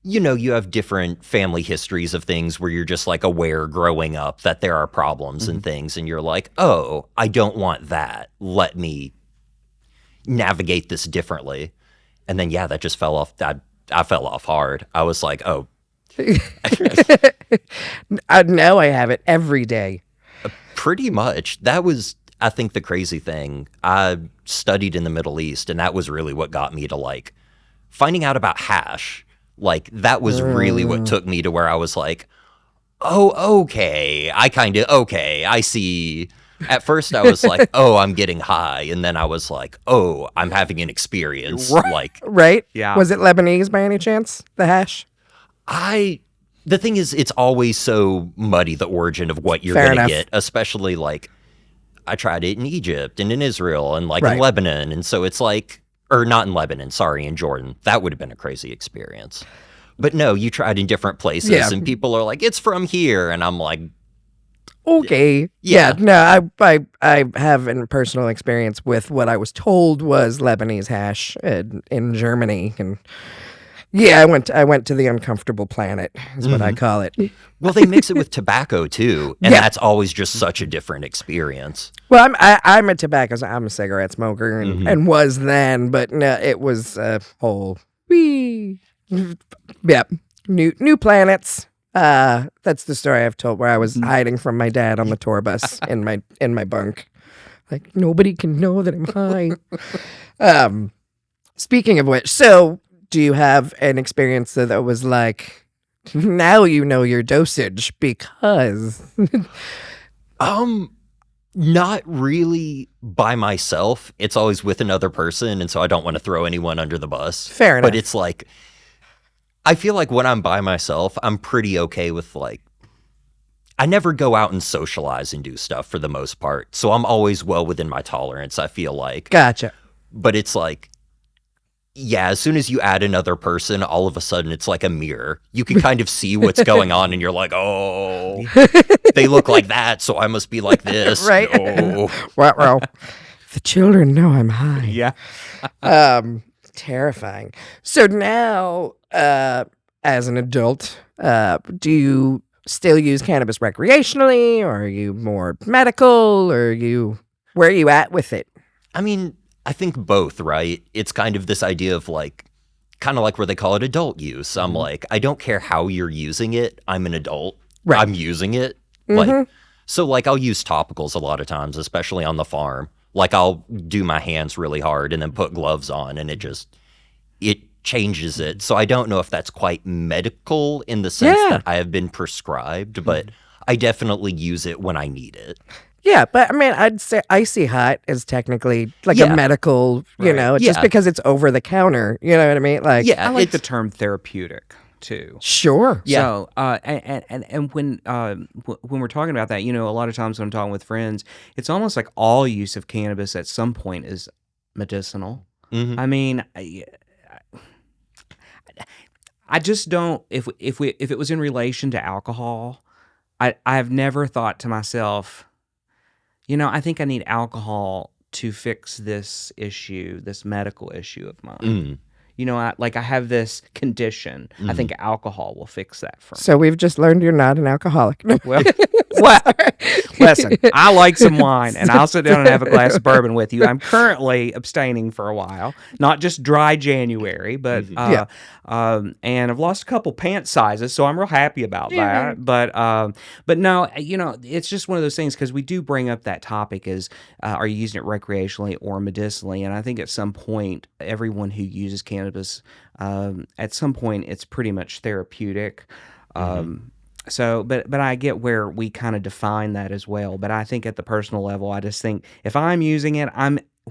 you have different family histories of things where you're just like aware growing up that there are problems and things. And you're like, oh, I don't want that. Let me navigate this differently. And then, that just fell off. I fell off hard. I was like, oh. Now I have it every day. Pretty much. That was, I think, the crazy thing. I studied in the Middle East, and that was really what got me to like finding out about hash. Like, that was really what took me to where I was like, oh, okay. I see. At first I was like, oh, I'm getting high. And then I was like, oh, I'm having an experience. Like, right? Yeah. Was it Lebanese by any chance, the hash? The thing is, it's always so muddy, the origin of what you're Fair going to enough. get, especially like I tried it in Egypt and in Israel and like in Lebanon. And so it's like, or not in Lebanon, sorry, in Jordan. That would have been a crazy experience. But no, you tried in different places and people are like, it's from here. And I'm like, okay. Yeah. No, I have a personal experience with what I was told was Lebanese hash in Germany, and I went to the uncomfortable planet is what I call it. well, they mix it with tobacco too, and that's always just such a different experience. Well, I'm a cigarette smoker and was then, but no, it was a whole new planets. That's the story I've told, where I was hiding from my dad on the tour bus in my bunk. Like, nobody can know that I'm high. Speaking of which, so do you have an experience that was like, now you know your dosage because... Not really by myself. It's always with another person, and so I don't want to throw anyone under the bus. Fair enough. But it's like, I feel like when I'm by myself, I'm pretty okay with like, I never go out and socialize and do stuff for the most part. So I'm always well within my tolerance, I feel like. Gotcha. But it's like, as soon as you add another person, all of a sudden it's like a mirror. You can kind of see what's going on, and you're like, oh, they look like that, so I must be like this. Right. No. Well, the children know I'm high. Yeah. Terrifying. So now, as an adult. Do you still use cannabis recreationally, or are you more medical, or where are you at with it? I mean, I think both, right? It's kind of this idea of like, kind of like where they call it adult use. I'm like, I don't care how you're using it. I'm an adult. Right. I'm using it. Like, so like I'll use topicals a lot of times, especially on the farm. Like I'll do my hands really hard and then put gloves on, and it changes it. So I don't know if that's quite medical in the sense that I have been prescribed, but I definitely use it when I need it. Yeah, but I mean, I'd say icy hot is technically like a medical, it's just because it's over the counter. You know what I mean? Like, I like the term therapeutic too. Sure. Yeah. So, and when we're talking about that, a lot of times when I'm talking with friends, it's almost like all use of cannabis at some point is medicinal. I mean, I just don't. If it was in relation to alcohol, I've never thought to myself, I think I need alcohol to fix this issue, this medical issue of mine. I have this condition. I think alcohol will fix that for me. So we've just learned you're not an alcoholic. Well, listen, I like some wine, and I'll sit down and have a glass of bourbon with you. I'm currently abstaining for a while, not just dry January, but and I've lost a couple pant sizes, so I'm real happy about that. But no, it's just one of those things because we do bring up that topic is are you using it recreationally or medicinally? And I think at some point, everyone who uses cannabis, at some point, it's pretty much therapeutic. So, but I get where we kind of define that as well. But I think at the personal level, I just think if I'm using it,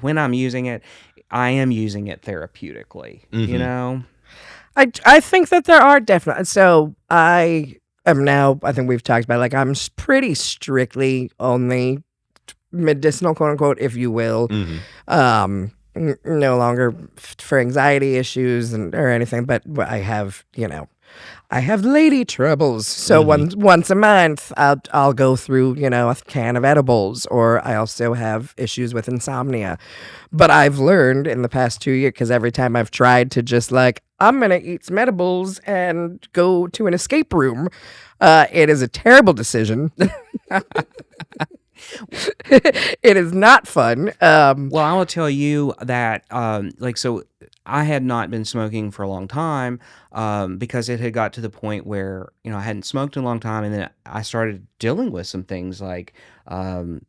when I'm using it, I am using it therapeutically. I think that there are definitely. So I am now. I think we've talked about like I'm pretty strictly only medicinal, quote unquote, if you will. No longer for anxiety issues or anything, but I have I have lady troubles, so once a month I'll go through a can of edibles, or I also have issues with insomnia. But I've learned in the past 2 years, because every time I've tried to just like I'm gonna eat some edibles and go to an escape room, it is a terrible decision. It is not fun. Well, I will tell you that, so I had not been smoking for a long time because it had got to the point where, I hadn't smoked in a long time. And then I started dealing with some things like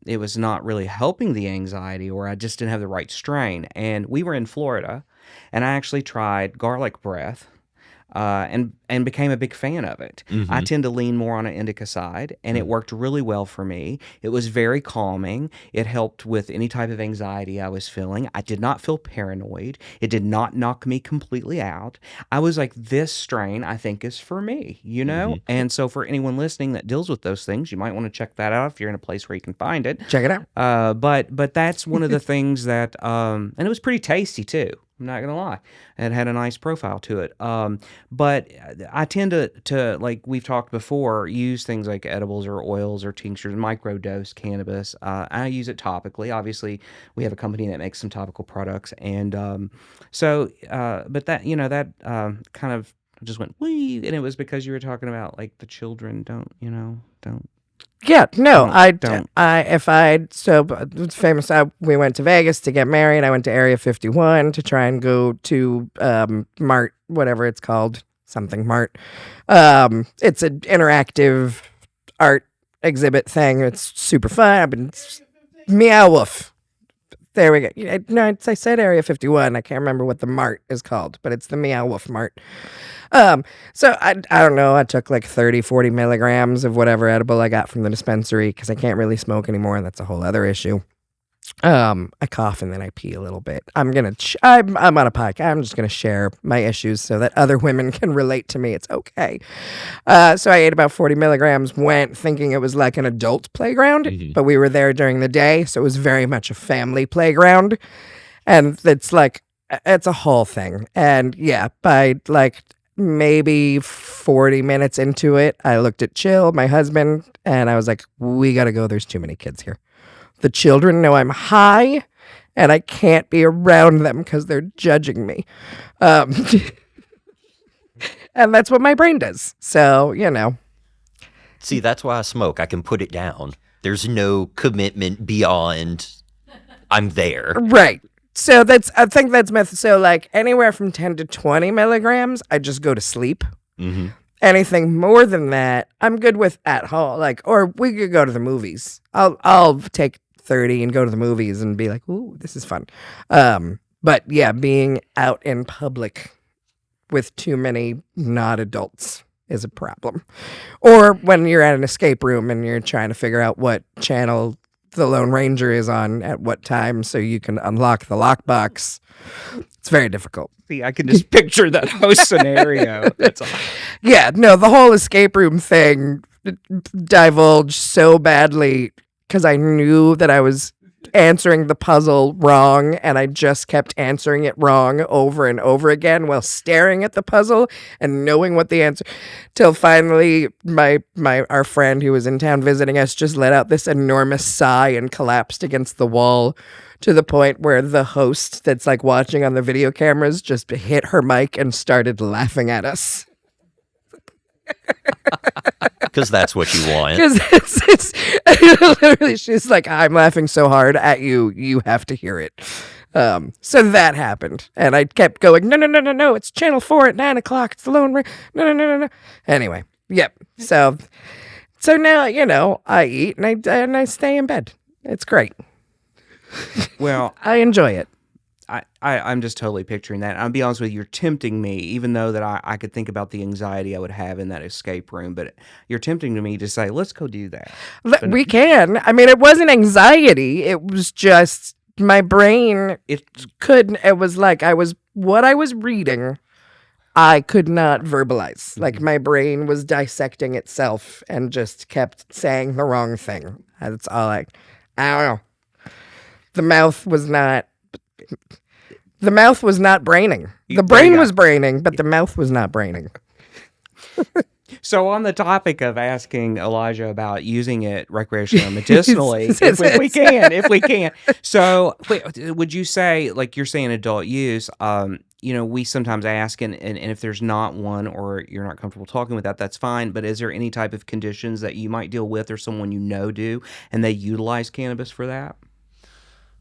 it was not really helping the anxiety, or I just didn't have the right strain. And we were in Florida, and I actually tried garlic breath. And became a big fan of it. I tend to lean more on an indica side, and it worked really well for me. It was very calming. It helped with any type of anxiety I was feeling. I did not feel paranoid. It did not knock me completely out. I was like, this strain I think is for me, And so for anyone listening that deals with those things, you might want to check that out if you're in a place where you can find it. Check it out. But that's one of the things that, and it was pretty tasty too. I'm not gonna lie, it had a nice profile to it. But I tend to like we've talked before, use things like edibles or oils or tinctures, microdose cannabis. I use it topically. Obviously, we have a company that makes some topical products, and but that kind of just went wee, and it was because you were talking about like the children don't. Yeah, no, Don't. It's famous. We went to Vegas to get married. I went to Area 51 to try and go to Mart, whatever it's called, something Mart. It's an interactive art exhibit thing. It's super fun. I've been Meow Woof. There we go. No, I said Area 51. I can't remember what the Mart is called, but it's the Meow Woof Mart. So I don't know. I took like 30, 40 milligrams of whatever edible I got from the dispensary because I can't really smoke anymore, and that's a whole other issue. I cough and then I pee a little bit. I'm on a podcast. I'm just gonna share my issues so that other women can relate to me. It's okay. So I ate about 40 milligrams. Went thinking it was like an adult playground, but we were there during the day, so it was very much a family playground, and it's a whole thing. And yeah, by like maybe 40 minutes into it, I looked at Chill, my husband, and I was like, "We gotta go. There's too many kids here." The children know I'm high, and I can't be around them because they're judging me. And And that's what my brain does. So, See, that's why I smoke. I can put it down. There's no commitment beyond I'm there. Right. So I think that's myth. So like anywhere from 10 to 20 milligrams, I just go to sleep. Mm-hmm. Anything more than that, I'm good with at home. Like, or we could go to the movies. I'll take 30 and go to the movies and be like, ooh, this is fun. But yeah, being out in public with too many not adults is a problem. Or when you're at an escape room and you're trying to figure out what channel the Lone Ranger is on at what time so you can unlock the lockbox. It's very difficult. See, I can just picture that whole scenario. That's all. Yeah, no, the whole escape room thing divulged so badly because I knew that I was answering the puzzle wrong, and I just kept answering it wrong over and over again while staring at the puzzle and knowing what the answer, till finally our friend who was in town visiting us just let out this enormous sigh and collapsed against the wall, to the point where the host that's like watching on the video cameras just hit her mic and started laughing at us. Because that's what you want. Because it's literally, she's like, I'm laughing so hard at you, you have to hear it. So that happened, and I kept going, no, it's Channel 4 at 9 o'clock, it's the Lone Ranger, no. Anyway, yep. So now, I eat and I stay in bed. It's great. Well, I enjoy it. I'm just totally picturing that. I'll be honest with you, you're tempting me, even though that I could think about the anxiety I would have in that escape room, but you're tempting to me to say, let's go do that. We can. I mean, it wasn't anxiety. It was just my brain couldn't. It was like what I was reading, I could not verbalize. Like my brain was dissecting itself and just kept saying the wrong thing. That's all I don't know. The mouth was not braining. The brain was braining, but the mouth was not braining. So on the topic of asking Elijah about using it recreationally or medicinally, if we can. So would you say, like you're saying adult use, we sometimes ask, and if there's not one or you're not comfortable talking with that, that's fine. But is there any type of conditions that you might deal with or someone do, and they utilize cannabis for that?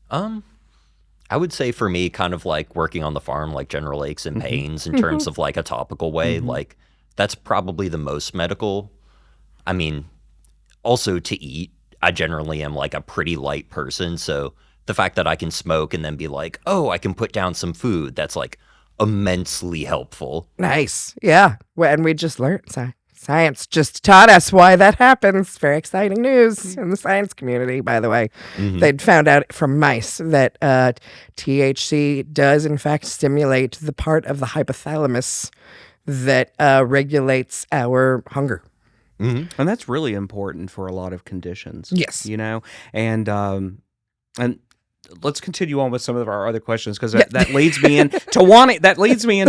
I would say for me, kind of like working on the farm, like general aches and pains in terms of like a topical way, like that's probably the most medical. I mean, also to eat, I generally am like a pretty light person. So the fact that I can smoke and then be like, oh, I can put down some food, that's like immensely helpful. Nice. Yeah. Well, and we just learned science just taught us why that happens. Very exciting news in the science community, by the way. They'd found out from mice that THC does, in fact, stimulate the part of the hypothalamus that regulates our hunger. And that's really important for a lot of conditions. Yes. And let's continue on with some of our other questions, because that leads me into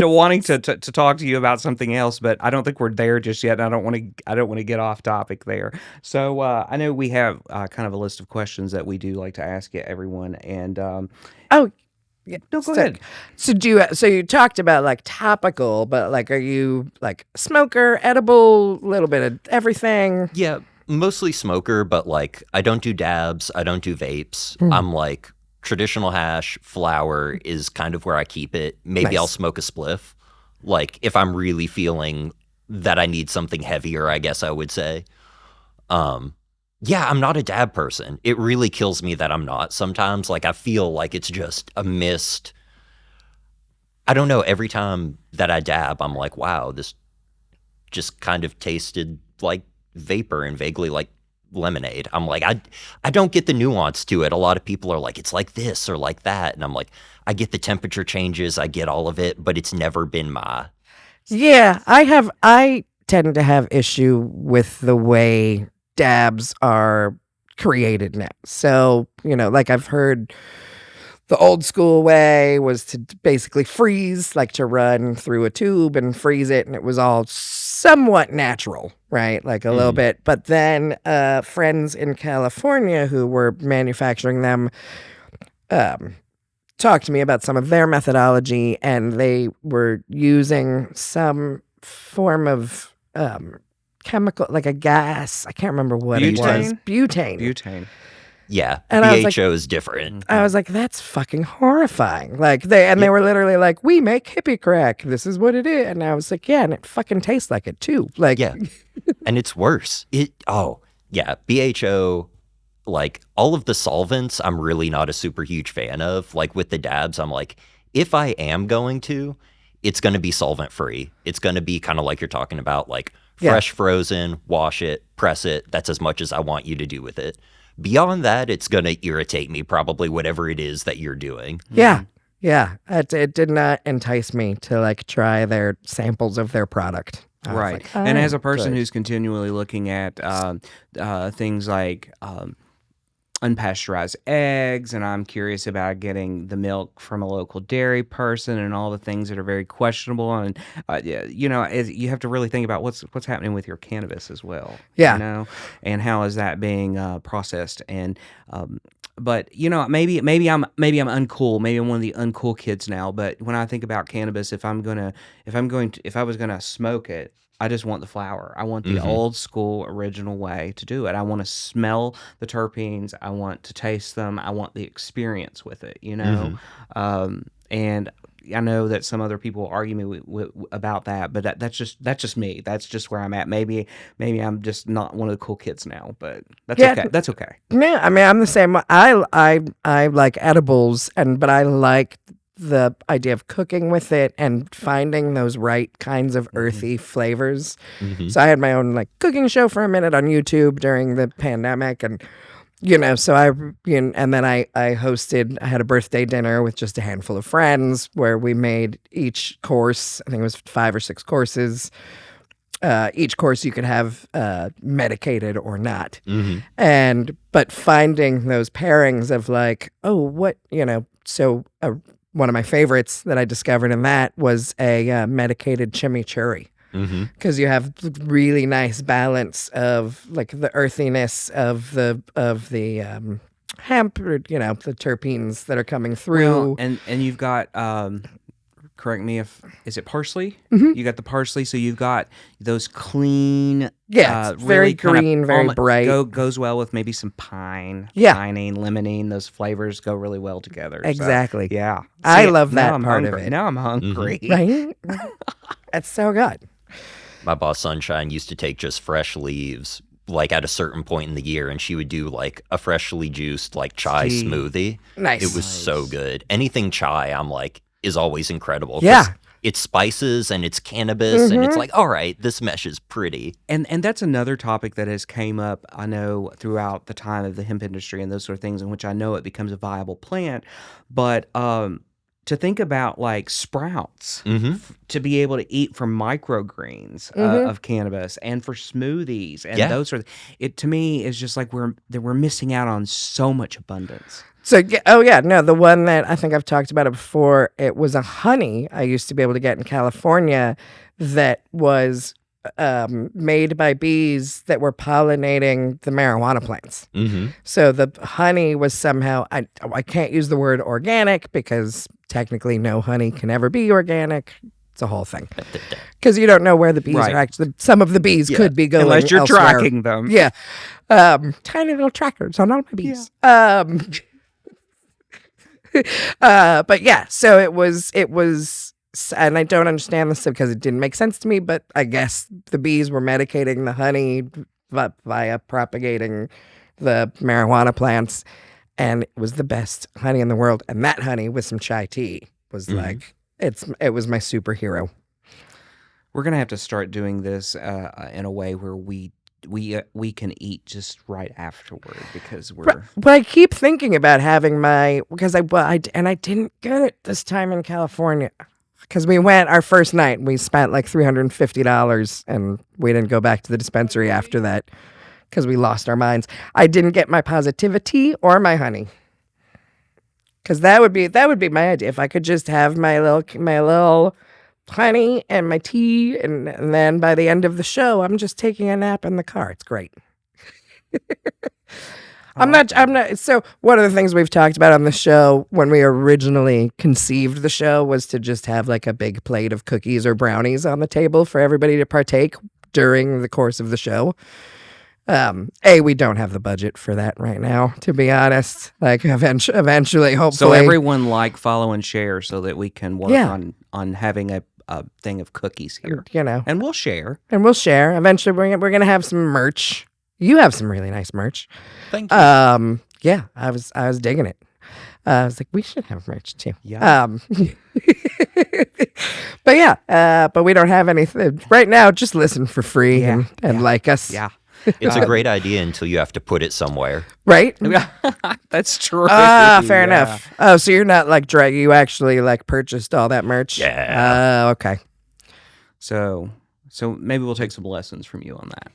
wanting to talk to you about something else, but I don't think we're there just yet. And I don't want to get off topic there. So I know we have kind of a list of questions that we do like to ask everyone, and Yeah, no, go ahead. So you talked about like topical, but like, are you like smoker, edible, little bit of everything? Yeah, mostly smoker, but like I don't do dabs, I don't do vapes. I'm like traditional hash, flower is kind of where I keep it. Maybe Nice. I'll smoke a spliff. Like if I'm really feeling that I need something heavier, I guess I would say. Yeah, I'm not a dab person. It really kills me that I'm not sometimes. Like I feel like it's just a missed. I don't know. Every time that I dab, I'm like, wow, this just kind of tasted like vapor and vaguely like lemonade. I'm like, I don't get the nuance to it. A lot of people are like, it's like this or like that. And I'm like, I get the temperature changes. I get all of it, but it's never been my. Yeah, I tend to have issue with the way dabs are created now. So, like I've heard the old school way was to basically freeze, like to run through a tube and freeze it, and it was all somewhat natural, right? Like a little bit. But then friends in California who were manufacturing them talked to me about some of their methodology, and they were using some form of chemical, like a gas. I can't remember what it was. Butane. Butane. Yeah, And I was like- BHO is different. I was like, that's fucking horrifying. Like they were literally like, we make hippie crack. This is what it is. And I was like, yeah, and it fucking tastes like it too. Like, Yeah, and it's worse. BHO, like all of the solvents, I'm really not a super huge fan of. Like with the dabs, I'm like, if I am going to, it's going to be solvent free. It's going to be kind of like you're talking about, like fresh frozen, wash it, press it. That's as much as I want you to do with it. Beyond that, it's going to irritate me, probably, whatever it is that you're doing. yeah. Yeah. It did not entice me to like try their samples of their product. I was Right. like, And as "Oh, a person good." who's continually looking at things like unpasteurized eggs, and I'm curious about getting the milk from a local dairy person and all the things that are very questionable. And you have to really think about what's happening with your cannabis as well. Yeah. And how is that being processed. And but maybe I'm uncool. Maybe I'm one of the uncool kids now. But when I think about cannabis, if I was gonna smoke it, I just want the flower. I want the old school original way to do it. I want to smell the terpenes. I want to taste them. I want the experience with it, and I know that some other people argue me about that, but that's just me. That's just where I'm at. Maybe I'm just not one of the cool kids now, but that's okay. That's okay. Yeah, I mean, I'm the same. I like edibles, but I like the idea of cooking with it and finding those right kinds of earthy flavors. So I had my own like cooking show for a minute on YouTube during the pandemic, and so and then I hosted. I had a birthday dinner with just a handful of friends where we made each course. I think it was 5 or 6 courses. Each course you could have medicated or not, but finding those pairings of like, one of my favorites that I discovered in that was a medicated chimichurri, because you have really nice balance of like the earthiness of the hemp, or, the terpenes that are coming through. Well, and you've got correct me if is it parsley? You got the parsley, so you've got those clean. Yeah, it's very really kinda green, very bright. Goes well with maybe some pine. Yeah. Pinene, limonene. Those flavors go really well together. So, Exactly. yeah. I See, love now that I'm part of hungry. it. Now I'm hungry. Right? That's so good. My boss Sunshine used to take just fresh leaves, like at a certain point in the year, and she would do like a freshly juiced like chai Tea. smoothie. Nice. It was so good. Anything chai, I'm like, is always incredible. 'Cause Yeah. it's spices and it's cannabis, and it's like, all right, this meshes pretty. And that's another topic that has came up, I know, throughout the time of the hemp industry and those sort of things, in which I know it becomes a viable plant. But to think about like sprouts, to be able to eat from microgreens of cannabis, and for smoothies and Yeah. those sort of, it to me is just like we're missing out on so much abundance. So, the one that I think I've talked about it before, it was a honey I used to be able to get in California that was made by bees that were pollinating the marijuana plants. So the honey was somehow, I can't use the word organic because technically no honey can ever be organic. It's a whole thing. Because you don't know where the bees Right. are actually. Some of the bees could be going Unless you're elsewhere. tracking them. Yeah. Tiny little trackers on all my bees. But yeah, so it was, and I don't understand this because it didn't make sense to me, but I guess the bees were medicating the honey via propagating the marijuana plants, and it was the best honey in the world. And that honey with some chai tea was like, it was my superhero. We're gonna have to start doing this in a way where we can eat just right afterward, because we're But I keep thinking about having because I didn't get it this time in California, because we went our first night, we spent like $350, and we didn't go back to the dispensary after that because we lost our minds. I didn't get my positivity or my honey, because that would be my idea. If I could just have my little honey and my tea, and then by the end of the show, I'm just taking a nap in the car. It's great. I'm not. So one of the things we've talked about on the show when we originally conceived the show was to just have like a big plate of cookies or brownies on the table for everybody to partake during the course of the show. We don't have the budget for that right now, to be honest. Like eventually, hopefully. So everyone like, follow, and share so that we can work on having a thing of cookies here. And we'll share. Eventually, we're gonna have some merch. You have some really nice merch. Thank you. Yeah, I was digging it. I was like, we should have merch too. Yeah. But yeah, but we don't have anything right now. Just listen for free and like us. Yeah. It's a great idea until you have to put it somewhere. Right? That's true. Fair enough. Oh, so you're not like you actually like purchased all that merch? Yeah. Okay. So maybe we'll take some lessons from you on that.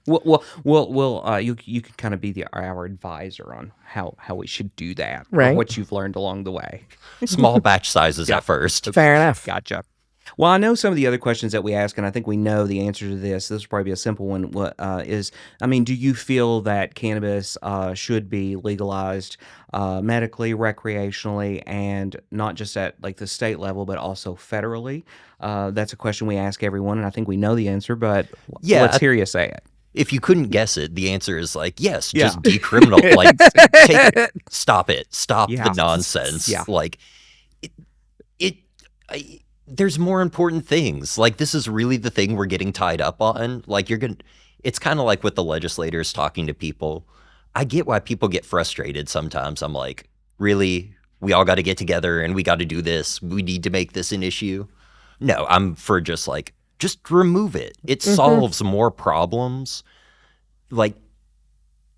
We'll you can kind of be our advisor on how we should do that, right? Or what you've learned along the way. Small batch sizes at first. Fair enough. Gotcha. Well, I know some of the other questions that we ask, and I think we know the answer to this. This will probably be a simple one. Do you feel that cannabis should be legalized medically, recreationally, and not just at like the state level, but also federally? That's a question we ask everyone, and I think we know the answer, but let's hear you say it. If you couldn't guess it, the answer is like, yes, just decriminal. Like, stop it. Stop the nonsense. Yeah. Like, there's more important things. Like, this is really the thing we're getting tied up on. Like, it's kind of like with the legislators talking to people. I get why people get frustrated sometimes. I'm like, really? We all got to get together and we got to do this. We need to make this an issue. No, I'm for just remove it. It solves more problems. Like,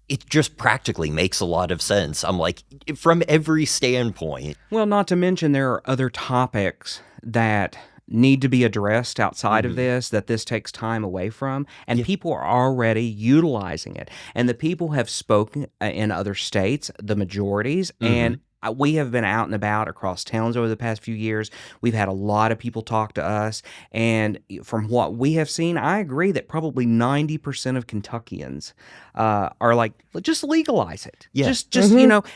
it just practically makes a lot of sense. I'm like, from every standpoint. Well, not to mention there are other topics that need to be addressed outside of this, that this takes time away from, and people are already utilizing it. And the people have spoken in other states, the majorities, and we have been out and about across towns over the past few years. We've had a lot of people talk to us, and from what we have seen, I agree that probably 90% of Kentuckians are like, just legalize it. Yeah. Just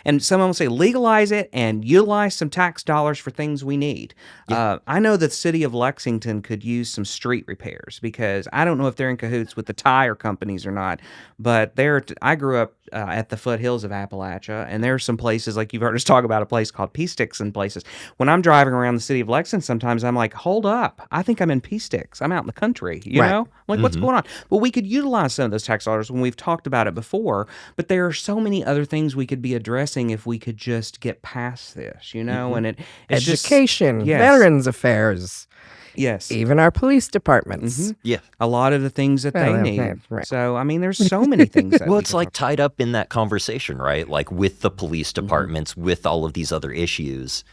and someone will say legalize it and utilize some tax dollars for things we need. Yeah. I know the city of Lexington could use some street repairs because I don't know if they're in cahoots with the tire companies or not, but I grew up at the foothills of Appalachia, and there are some places, like you've heard us talk about a place called Pea Sticks and places. When I'm driving around the city of Lexington, sometimes I'm like, hold up, I think I'm in Pea Sticks. I'm out in the country, you know? I'm like, what's going on? Well, we could utilize some of those tax dollars when we've talked about it before, but there are so many other things we could be addressing if we could just get past this, you know? And it's education, just, Veterans Affairs. Yes. Even our police departments. Yeah. A lot of the things that they need. Right. So, I mean, there's so many things that well, it's like tied up in that conversation, right? Like with the police departments, with all of these other issues.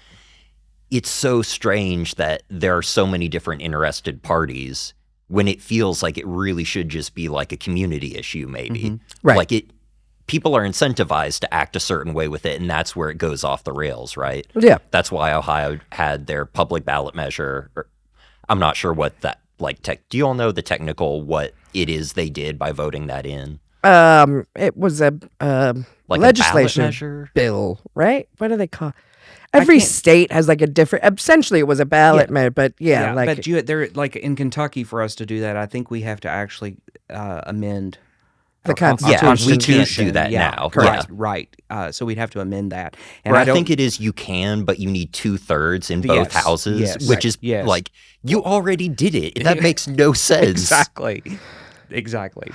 It's so strange that there are so many different interested parties when it feels like it really should just be like a community issue, maybe. Right. Like people are incentivized to act a certain way with it, and that's where it goes off the rails, right? Yeah. That's why Ohio had their public ballot measure. I'm not sure what that do you all know the technical what it is they did by voting that in? It was a Like legislation a ballot measure bill, right? What do they call? Every state has like a different. Essentially, it was a ballot measure, but but there, like in Kentucky, for us to do that, I think we have to actually amend the Constitution. We can't do that now. Correct. Yeah. Right. So we'd have to amend that. And I think it is you can, but you need 2/3 in both houses, which is like you already did it. That makes no sense. Exactly.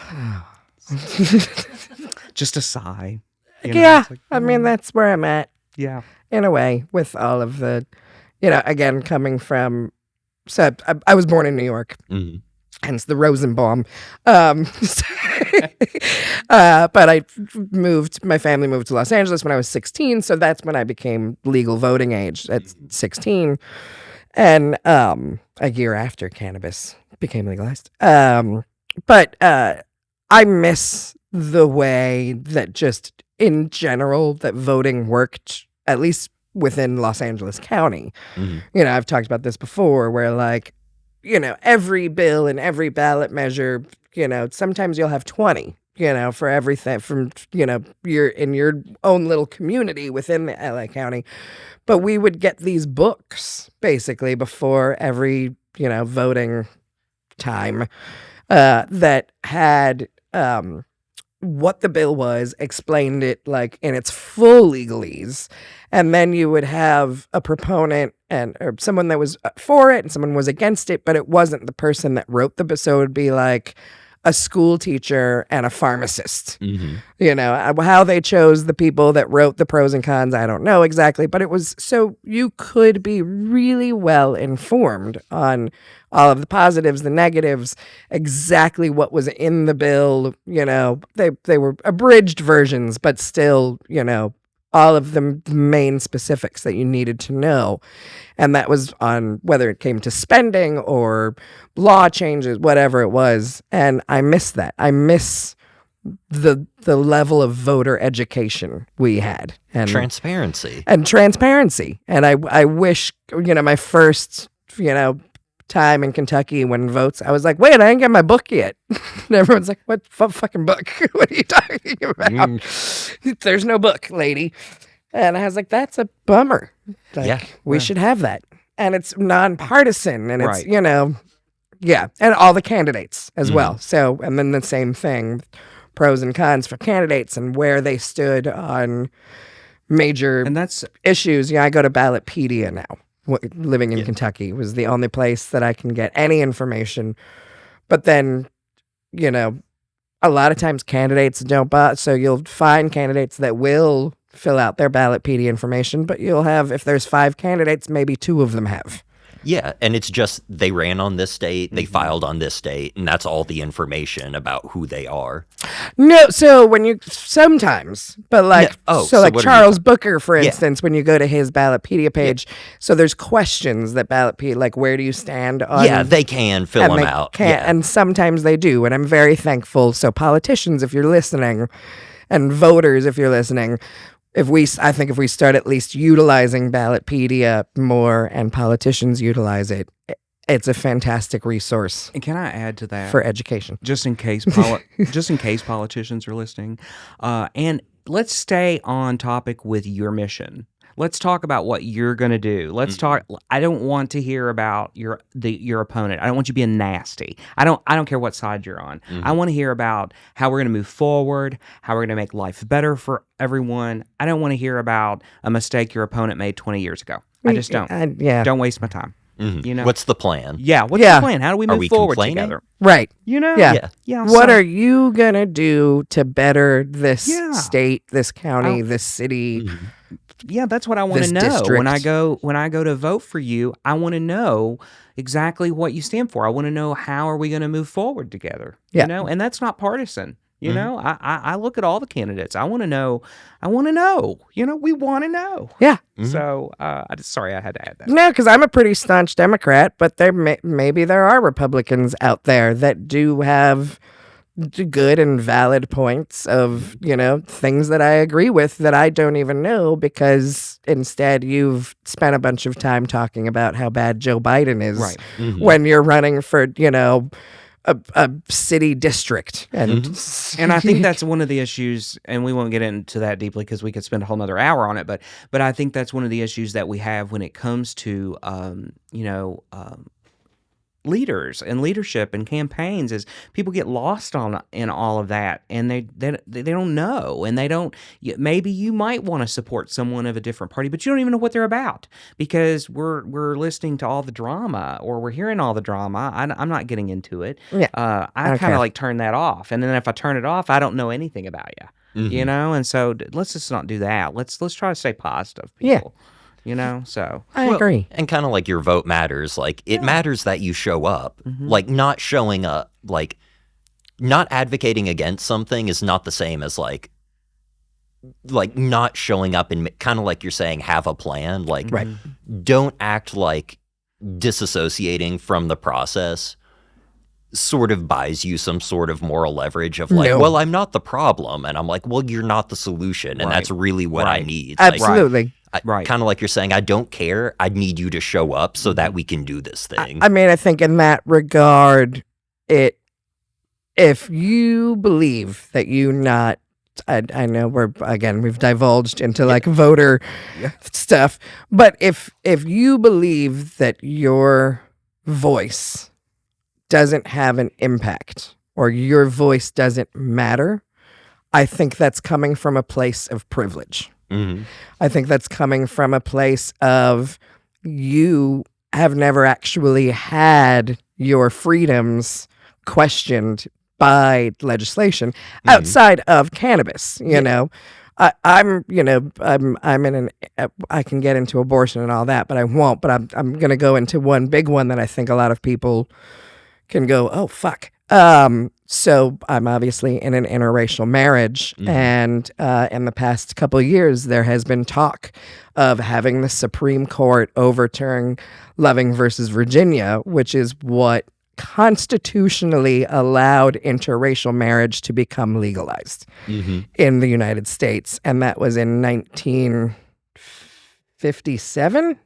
Just a sigh. I mean, that's where I'm at. Yeah. In a way, with all of the, again, coming from, so I was born in New York. Hence the Rosenbaum. But my family moved to Los Angeles when I was 16, so that's when I became legal voting age at 16. And a year after cannabis became legalized. But I miss the way that just in general that voting worked, at least within Los Angeles County. I've talked about this before where every bill and every ballot measure, sometimes you'll have 20, for everything from, your in your own little community within the LA County. But we would get these books basically before every, voting time that had what the bill was, explained it like in its full legalese. And then you would have a proponent or someone that was for it and someone was against it, but it wasn't the person that wrote the bill. So it would be like a school teacher and a pharmacist. How they chose the people that wrote the pros and cons, I don't know exactly, but it was so you could be really well informed on all of the positives, the negatives, exactly what was in the bill. They were abridged versions, but still, all of the main specifics that you needed to know. And that was on whether it came to spending or law changes, whatever it was. And I miss that. I miss the level of voter education we had. And Transparency. And I wish, my first, time in Kentucky when votes, I was like, wait, I ain't got my book yet. And everyone's like, what fucking book? What are you talking about? There's no book, lady. And I was like, that's a bummer. We should have that. And it's nonpartisan and it's, and all the candidates as well. So, and then the same thing, pros and cons for candidates and where they stood on major issues. I go to Ballotpedia now. Living in Kentucky was the only place that I can get any information. But then, a lot of times candidates don't bother. So you'll find candidates that will fill out their Ballotpedia information, but you'll have, if there's 5 candidates, maybe 2 of them have. Yeah, and it's just they ran on this date, they filed on this date, and that's all the information about who they are. No, so when you sometimes, but like, like Charles Booker, for instance, when you go to his Ballotpedia page, so there's questions that Ballotpedia, like where do you stand on? Yeah, they can fill them out. And sometimes they do, and I'm very thankful. So politicians, if you're listening, and voters, if you're listening, I think if we start at least utilizing Ballotpedia more and politicians utilize it, it's a fantastic resource. And can I add to that for education, just in case politicians are listening, and let's stay on topic with your mission. Let's talk about what you're going to do. Let's talk. I don't want to hear about your opponent. I don't want you being nasty. I don't care what side you're on. I want to hear about how we're going to move forward, how we're going to make life better for everyone. I don't want to hear about a mistake your opponent made 20 years ago. I just don't. Don't waste my time. What's the plan? Yeah, what's the plan? How do we move forward together? Right. Yeah. What are you going to do to better this state, this county, this city? Yeah, that's what I want to know. District. When I go to vote for you, I want to know exactly what you stand for. I want to know how are we going to move forward together. And that's not partisan. I look at all the candidates. I want to know. We want to know. Yeah. So, sorry, I had to add that. No, because I'm a pretty staunch Democrat, but maybe there are Republicans out there that do have good and valid points of, things that I agree with that I don't even know, because instead you've spent a bunch of time talking about how bad Joe Biden is when you're running for, a city district. And and I think that's one of the issues, and we won't get into that deeply because we could spend a whole nother hour on it, but I think that's one of the issues that we have when it comes to, leaders and leadership and campaigns, is people get lost in all of that, and they don't know, and they don't. Maybe you might want to support someone of a different party, but you don't even know what they're about, because we're listening to all the drama, or we're hearing all the drama. I'm not getting into it. I kind of like turn that off, and then if I turn it off, I don't know anything about you. And so let's just not do that. Let's try to stay positive, people. So I agree. And kind of like your vote matters. Like, it matters that you show up. Like, not showing up, like, not advocating against something is not the same as like not showing up and kind of like you're saying, have a plan. Like, don't act like disassociating from the process sort of buys you some sort of moral leverage of like, well, I'm not the problem. And I'm like, well, you're not the solution. And that's really what I need. Absolutely. Kind of like you're saying, I don't care. I need you to show up so that we can do this thing. I mean, I think in that regard, it if you believe that you not, I know we've divulged into like voter stuff, but if you believe that your voice doesn't have an impact or your voice doesn't matter, I think that's coming from a place of privilege. Mm-hmm. I think that's coming from a place of you have never actually had your freedoms questioned by legislation outside of cannabis. You know, I'm in an I can get into abortion and all that, but I won't. But I'm going to go into one big one that I think a lot of people can go, oh fuck. So I'm obviously in an interracial marriage, and in the past couple of years, there has been talk of having the Supreme Court overturn Loving versus Virginia, which is what constitutionally allowed interracial marriage to become legalized in the United States, and that was in 1957.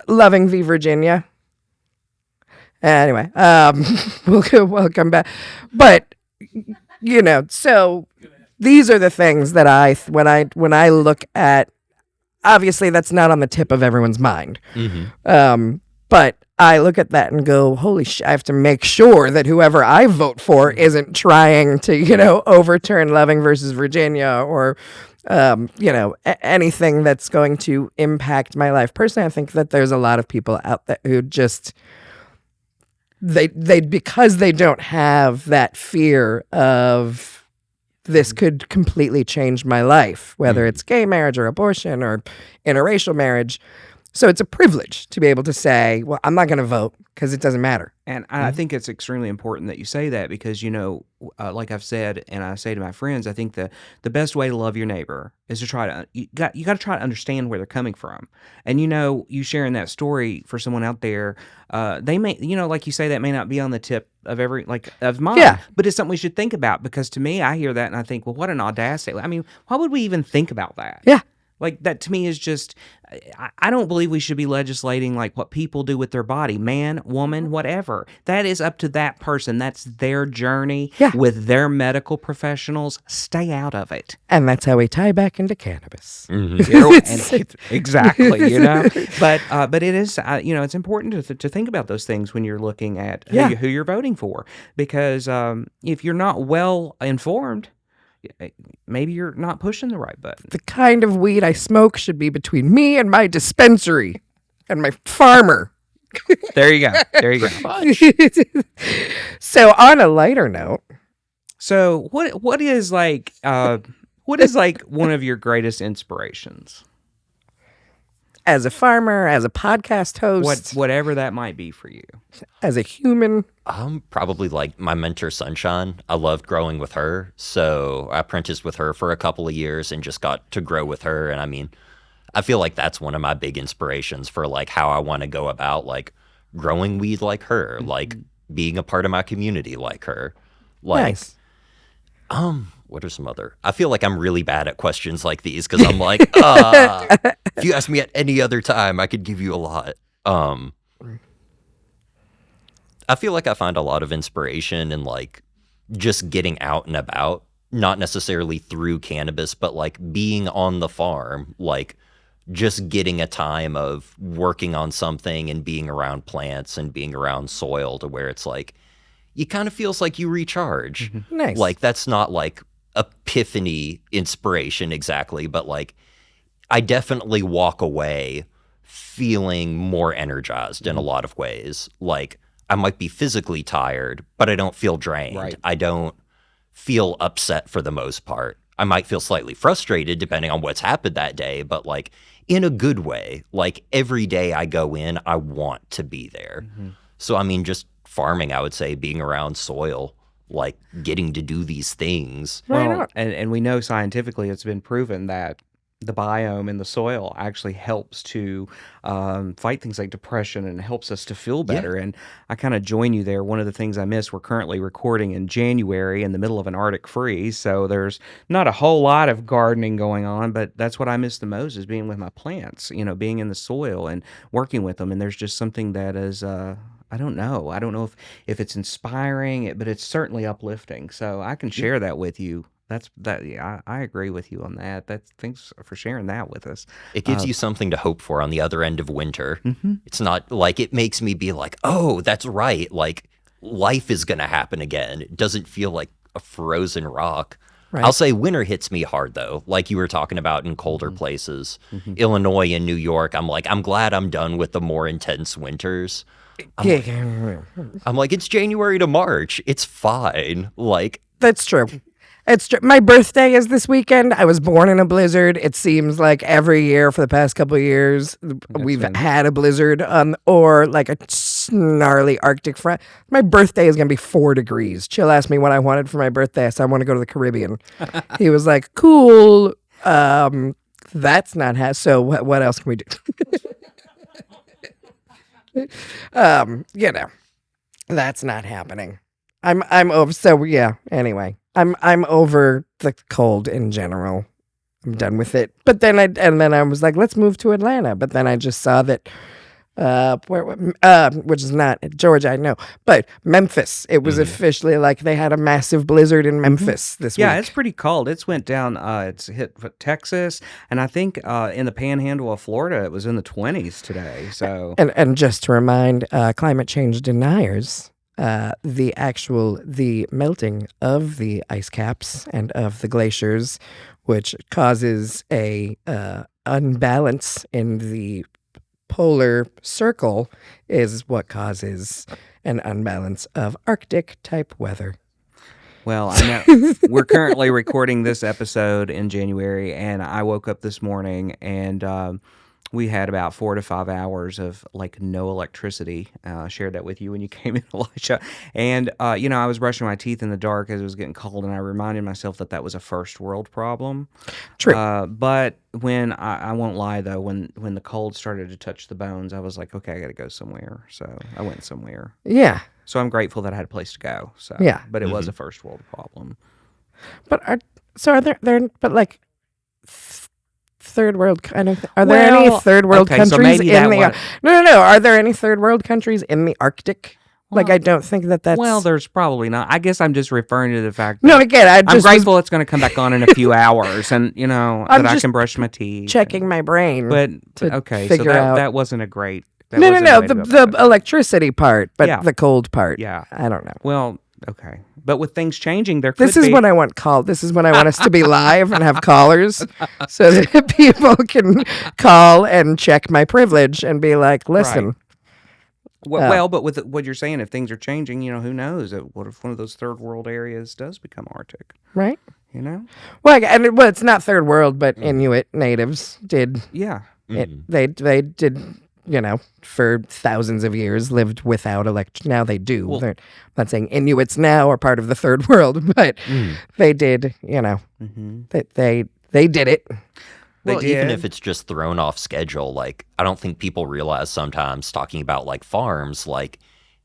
Loving v. Virginia. Anyway, we'll come back. But you know, so these are the things that when I look at. Obviously, that's not on the tip of everyone's mind. But I look at that and go, "Holy shit! I have to make sure that whoever I vote for isn't trying to, overturn Loving versus Virginia or." Anything that's going to impact my life personally. I think that there's a lot of people out there who just. They because they don't have that fear of this could completely change my life, whether it's gay marriage or abortion or interracial marriage. So it's a privilege to be able to say, well, I'm not going to vote because it doesn't matter. And I think it's extremely important that you say that because, like I've said, and I say to my friends, I think the best way to love your neighbor is to you got to try to understand where they're coming from. And, you sharing that story for someone out there, they may, like you say, that may not be on the tip of of mine, but it's something we should think about because to me, I hear that and I think, well, what an audacity. I mean, why would we even think about that? Yeah. Like that to me is just, I don't believe we should be legislating like what people do with their body, man, woman, whatever. That is up to that person. That's their journey with their medical professionals. Stay out of it. And that's how we tie back into cannabis. Exactly, But it is, it's important to think about those things when you're looking at who you're voting for. Because if you're not well informed, maybe you're not pushing the right button. The kind of weed I smoke should be between me and my dispensary and my farmer. There you go. So on a lighter note. So what is like one of your greatest inspirations? As a farmer, as a podcast host. Whatever that might be for you. As a human. Probably like my mentor, Sunshine. I loved growing with her. So I apprenticed with her for a couple of years and just got to grow with her. And I mean, I feel like that's one of my big inspirations for like how I want to go about like growing weed like her, like being a part of my community like her. Like, nice. What are some other? I feel like I'm really bad at questions like these because I'm like, if you ask me at any other time, I could give you a lot. I feel like I find a lot of inspiration in like just getting out and about, not necessarily through cannabis, but like being on the farm, like just getting a time of working on something and being around plants and being around soil to where it's like, it kind of feels like you recharge. Nice. Like that's not like epiphany inspiration exactly, but like I definitely walk away feeling more energized in a lot of ways. Like I might be physically tired, but I don't feel drained. Right. I don't feel upset for the most part. I might feel slightly frustrated depending on what's happened that day, but like in a good way. Like every day I go in, I want to be there. So I mean, just farming, I would say, being around soil, like getting to do these things. Well, and we know scientifically it's been proven that the biome in the soil actually helps to fight things like depression and helps us to feel better. And I kind of join you there. One of the things I miss, we're currently recording in January in the middle of an Arctic freeze, so there's not a whole lot of gardening going on, but that's what I miss the most is being with my plants, being in the soil and working with them. And there's just something that is I don't know. I don't know if it's inspiring, but it's certainly uplifting. So I can share that with you. Yeah, I agree with you on that. Thanks for sharing that with us. It gives you something to hope for on the other end of winter. Mm-hmm. It's not like it makes me be like, oh, that's right. Like life is going to happen again. It doesn't feel like a frozen rock. Right. I'll say winter hits me hard though, like you were talking about in colder places. Illinois and New York, I'm like, I'm glad I'm done with the more intense winters. I'm like, it's January to March. It's fine. Like, That's true. It's true. My birthday is this weekend. I was born in a blizzard. It seems like every year for the past couple of years, we've had a blizzard or like a snarly Arctic front. My birthday is going to be 4 degrees. Chill asked me what I wanted for my birthday. I said, I want to go to the Caribbean. He was like, cool. That's not so what else can we do? That's not happening. I'm over. So yeah. Anyway, I'm over the cold in general. I'm done with it. But then I was like, let's move to Atlanta. But then I just saw that, which is not Georgia, I know, but Memphis. It was officially like they had a massive blizzard in Memphis this week. Yeah, it's pretty cold. It's went down. It's hit Texas, and I think in the Panhandle of Florida, it was in the 20s today. So And just to remind climate change deniers, the melting of the ice caps and of the glaciers, which causes a unbalance in the polar circle, is what causes an unbalance of Arctic type weather. Well, I know we're currently recording this episode in January, and I woke up this morning and we had about 4 to 5 hours of like no electricity. Shared that with you when you came in, Elisha. And I was brushing my teeth in the dark as it was getting cold, and I reminded myself that was a first world problem. True. But when I won't lie though, when the cold started to touch the bones, I was like, okay, I got to go somewhere. So I went somewhere. Yeah. So I'm grateful that I had a place to go. So Yeah. but it was a first world problem. But are there like third world kind of are there any third world okay, so countries maybe in that the one- no are there any third world countries in the Arctic? Like I don't think that's Well, there's probably not. I guess I'm just referring to the fact. no that again I'm grateful it's going to come back on in a few hours, and I'm that I just can brush my teeth. checking my brain. But to okay, so figure out. that wasn't a great. That No, wasn't a way to go the about it. electricity part, but Yeah. the cold part. Yeah. I don't know. Well, okay, but with things changing, there could This is be. what I want called. This is when I want us to be live and have callers, so that people can call and check my privilege and be like, "Listen, Well, but with what you're saying, if things are changing, who knows? What if one of those third world areas does become Arctic? right?" You know? Well, it's not third world, but Inuit natives did. Yeah. They did. For thousands of years lived without Now they do. I'm not saying Inuits now are part of the third world, but they did. They did it. well, They even did. if it's just thrown off schedule, like I don't think people realize sometimes talking about like farms, like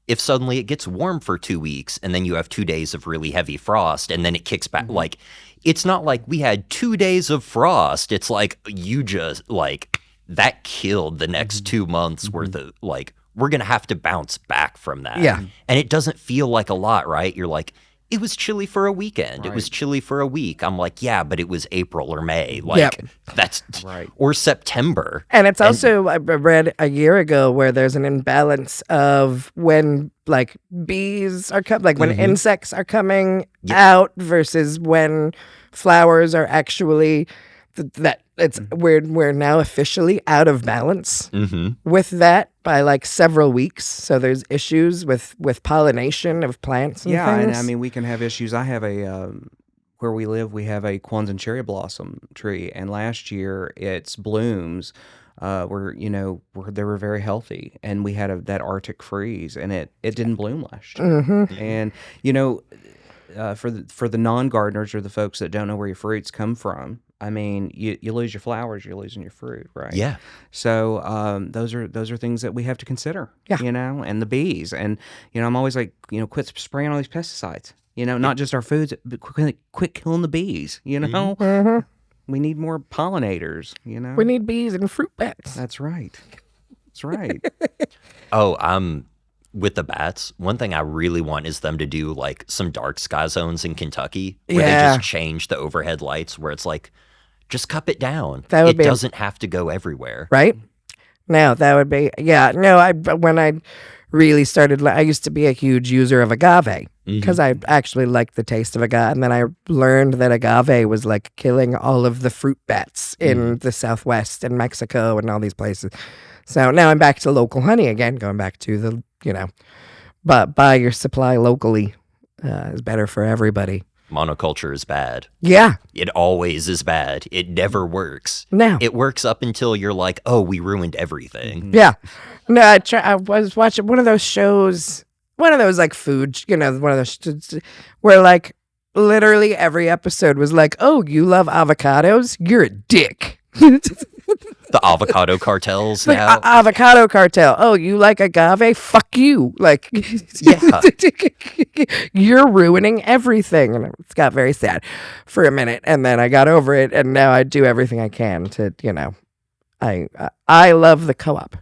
if suddenly it gets warm for 2 weeks and then you have 2 days of really heavy frost and then it kicks back, like it's not like we had 2 days of frost. It's like you just like that killed the next 2 months worth of like we're gonna have to bounce back from that. Yeah. And it doesn't feel like a lot, right? You're like, it was chilly for a weekend. It was chilly for a week. I'm like, yeah, but it was April or May. Like Yep. that's Right. or September. And it's also, I read a year ago where there's an imbalance of when like bees are when insects are coming out versus when flowers are actually that it's we're now officially out of balance with that by like several weeks. So there's issues with pollination of plants and Yeah, things. and I mean we can have issues. I have a where we live, we have a Kwanzaa cherry blossom tree, and last year its blooms were they were very healthy, and we had that Arctic freeze, and it didn't bloom last year. And for the non-gardeners or the folks that don't know where your fruits come from, I mean, you lose your flowers, you're losing your fruit, right? Yeah. So those are things that we have to consider. Yeah. And the bees, and I'm always like, quit spraying all these pesticides. Not just our foods, but quit killing the bees. We need more pollinators. We need bees and fruit bats. That's right. That's right. Oh, I'm with the bats, one thing I really want is them to do like some dark sky zones in Kentucky where they Yeah. just change the overhead lights where it's like, just cup it down. That would it be- doesn't have to go everywhere. Right? No, that would be, yeah. No, when I really started, I used to be a huge user of agave because I actually liked the taste of agave. And then I learned that agave was like killing all of the fruit bats in the Southwest and Mexico and all these places. So now I'm back to local honey again, going back to the, but buy your supply locally is better for everybody. Monoculture is bad. Yeah. It always is bad. It never works. No. It works up until you're like, oh, we ruined everything. Yeah. No, I was watching one of those shows, one of those like food, one of those where like literally every episode was like, oh, you love avocados? You're a dick. The avocado cartels Like now. avocado cartel. Oh, you like agave? Fuck you. Like, Yeah. you're ruining everything. And it got very sad for a minute. And then I got over it. And now I do everything I can to, I love the co-op.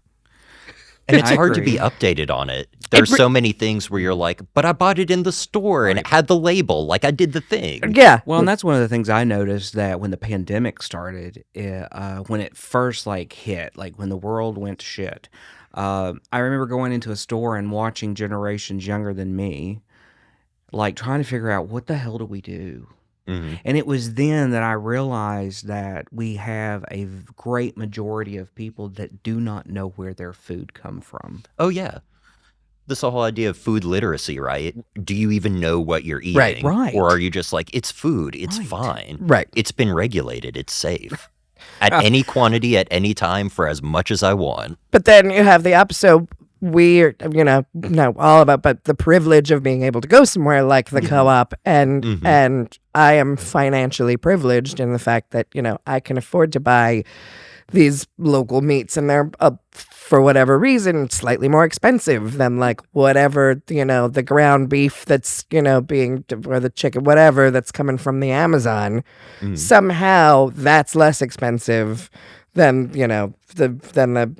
And it's I hard to agree. be updated on it. There's so many things where you're like, but I bought it in the store and it had the label, like I did the thing. Yeah. Well, and that's one of the things I noticed that when the pandemic started, when it first like hit, like when the world went to shit, I remember going into a store and watching generations younger than me, like trying to figure out what the hell do we do? Mhm. And it was then that I realized that we have a great majority of people that do not know where their food come from. Oh, yeah. This whole idea of food literacy, right? Do you even know what you're eating? Right. Right. Or are you just like, it's food, it's Right. fine. Right. It's been regulated, it's safe. At any quantity, at any time, for as much as I want. But then you have the opposite. We're, know all about, but the privilege of being able to go somewhere like the co-op, and I am financially privileged in the fact that I can afford to buy these local meats, and they're for whatever reason slightly more expensive than like whatever the ground beef that's being, or the chicken, whatever that's coming from the Amazon. Somehow that's less expensive than the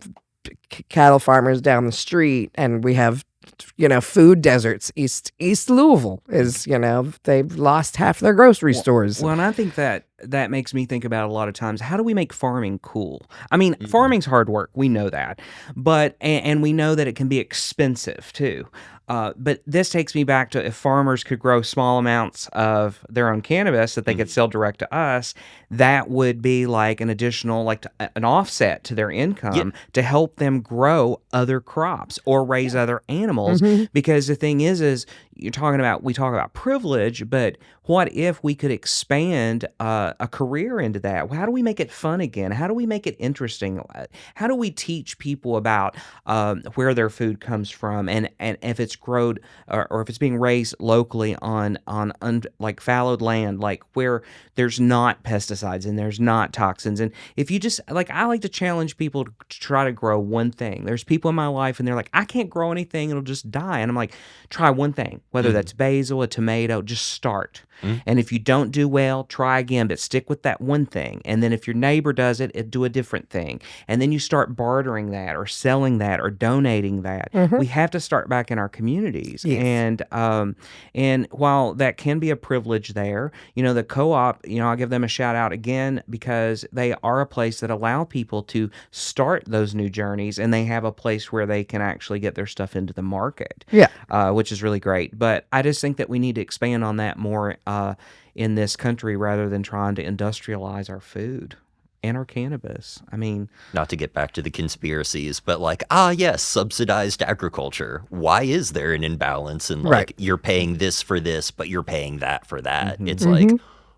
cattle farmers down the street, and we have food deserts. East Louisville is they've lost half their grocery stores. Well, and I think that makes me think about a lot of times, how do we make farming cool? I mean, farming's hard work. We know that. But, and we know that it can be expensive too. But this takes me back to if farmers could grow small amounts of their own cannabis that they could sell direct to us, that would be like an additional, like an offset to their income to help them grow other crops or raise other animals. Because the thing is we talk about privilege, but what if we could expand a career into that? How do we make it fun again? How do we make it interesting? How do we teach people about where their food comes from, and if it's grown or if it's being raised locally on like fallowed land, like where there's not pesticides and there's not toxins. And if you just like, I like to challenge people to try to grow one thing. There's people in my life and they're like, I can't grow anything, it'll just die. And I'm like, try one thing, whether that's basil, a tomato, just start. And if you don't do well, try again, but stick with that one thing. And then if your neighbor does it, do a different thing. And then you start bartering that or selling that or donating that. We have to start back in our communities. Yes. And while that can be a privilege there, the co-op, I'll give them a shout out again, because they are a place that allow people to start those new journeys, and they have a place where they can actually get their stuff into the market. Yeah. Which is really great. But I just think that we need to expand on that more in this country, rather than trying to industrialize our food and our cannabis. I mean, Not to get back to the conspiracies, but like, yes, subsidized agriculture. Why is there an imbalance? And like, you're paying this for this, but you're paying that for that. It's like,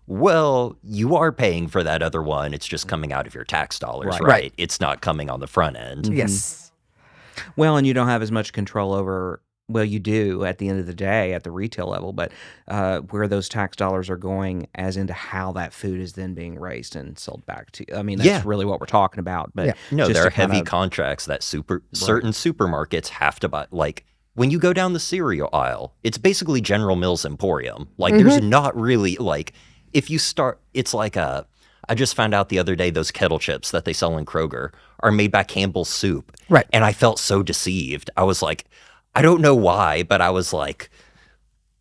well, you are paying for that other one. It's just coming out of your tax dollars, right? It's not coming on the front end. Yes. well, and you don't have as much control over. Well, you do at the end of the day at the retail level, but where those tax dollars are going as into how that food is then being raised and sold back to you. I mean, that's really what we're talking about. But No, just there to are heavy kind of- contracts that certain supermarkets have to buy. Like, when you go down the cereal aisle, it's basically General Mills Emporium. Like, there's not really, like, if you start, it's like I just found out the other day those kettle chips that they sell in Kroger are made by Campbell's Soup. Right. And I felt so deceived. I was like, I don't know why, but I was like,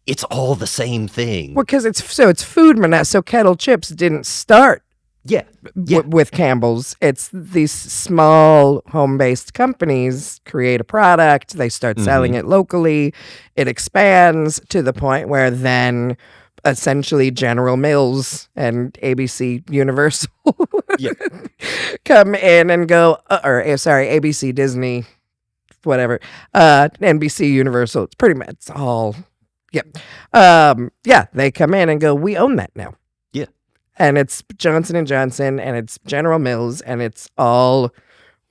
it's all the same thing. Well, because it's food monopoly. So Kettle Chips didn't start Yeah. Yeah. with Campbell's. It's these small home-based companies create a product. They start selling it locally. It expands to the point where then essentially General Mills and ABC Universal Yeah. come in and go, ABC Disney, whatever, NBC Universal. It's pretty much it's all, they come in and go, we own that now. Yeah. And it's Johnson and Johnson, and it's General Mills, and it's all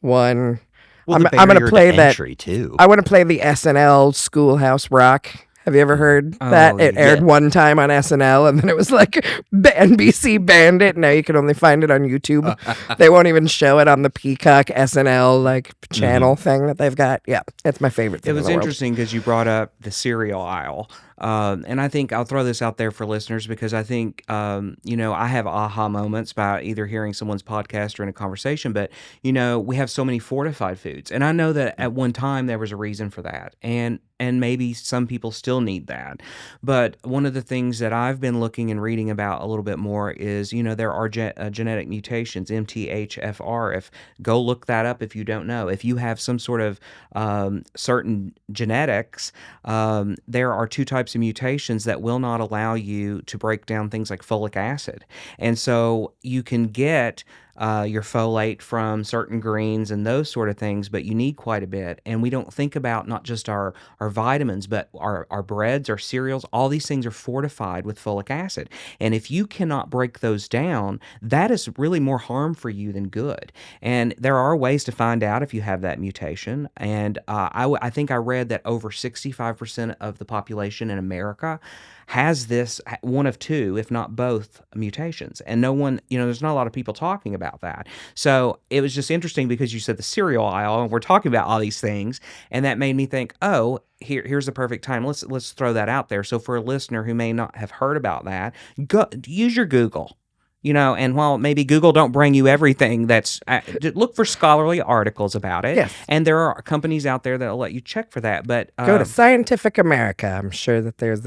one. Well, I'm the going to barrier play to that. entry, too. I want to play the SNL Schoolhouse Rock. Have you ever heard that? It aired one time on SNL, and then it was like NBC banned it. Now you can only find it on YouTube. They won't even show it on the Peacock SNL like channel thing that they've got. Yeah, it's my favorite thing. It was in the world. interesting because you brought up the cereal aisle. And I think I'll throw this out there for listeners because I think, I have aha moments by either hearing someone's podcast or in a conversation, but, we have so many fortified foods. And I know that at one time there was a reason for that. And maybe some people still need that. But one of the things that I've been looking and reading about a little bit more is, there are genetic mutations, MTHFR. Go look that up if you don't know. If you have some sort of certain genetics, there are two types of mutations that will not allow you to break down things like folic acid. And so you can get your folate from certain greens and those sort of things, but you need quite a bit. And we don't think about not just our vitamins, but our breads, our cereals, all these things are fortified with folic acid. And if you cannot break those down, that is really more harm for you than good. And there are ways to find out if you have that mutation. And I think I read that over 65% of the population in America has this one of two, if not both, mutations. And no one, there's not a lot of people talking about that. So it was just interesting because you said the cereal aisle, and we're talking about all these things, and that made me think, here's the perfect time. Let's throw that out there. So for a listener who may not have heard about that, go use your Google. And while maybe Google don't bring you everything, look for scholarly articles about it. Yes. And there are companies out there that will let you check for that. But Go to Scientific America. I'm sure that there's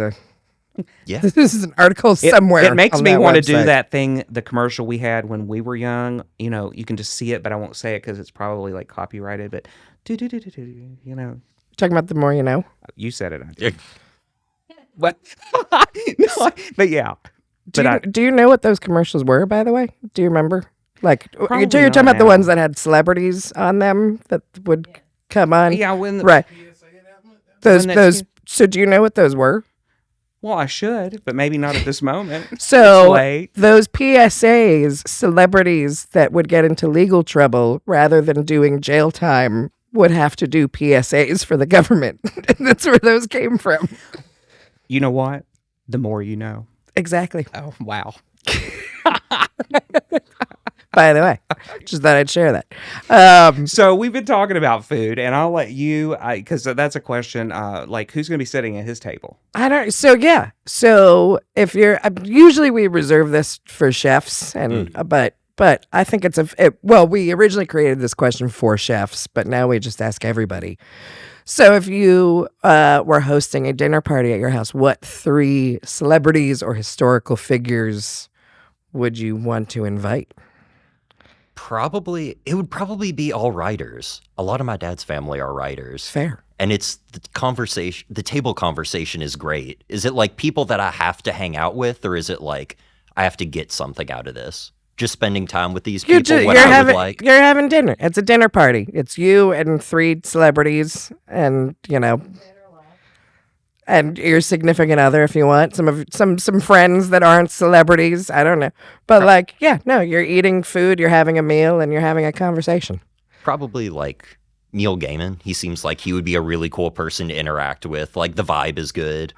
Yeah. this is an article somewhere. It makes on me that want to do website. that thing, the commercial we had when we were young. You can just see it, but I won't say it because it's probably like copyrighted. But Talking about the more you know. you said it. I did. But no, but yeah. Do you know what those commercials were, by the way? Do you remember? Like, Probably you're talking not about the now. ones that had celebrities on them that would come on? Yeah, when Right. When that- Those. So do you know what those were? Well, I should, but maybe not at this moment. So It's late. those PSAs, celebrities that would get into legal trouble rather than doing jail time would have to do PSAs for the government. And that's where those came from. You know what? The more you know. Exactly. Oh, wow. By the way, just thought I'd share that. So we've been talking about food, and I'll let you, because that's a question, like who's going to be sitting at his table? I don't. So yeah. So if you're, usually we reserve this for chefs, and but I think we originally created this question for chefs, but now we just ask everybody. So if you were hosting a dinner party at your house, what 3 celebrities or historical figures would you want to invite? It would probably be all writers. A lot of my dad's family are writers. Fair. And it's the table conversation is great. Is it like people that I have to hang out with, or is it like I have to get something out of this? Just spending time with these people, what I would like. You're having dinner. It's a dinner party. It's you and 3 celebrities, and and your significant other if you want. Some friends that aren't celebrities. I don't know, but you're eating food, you're having a meal, and you're having a conversation. Probably like Neil Gaiman. He seems like he would be a really cool person to interact with. Like the vibe is good.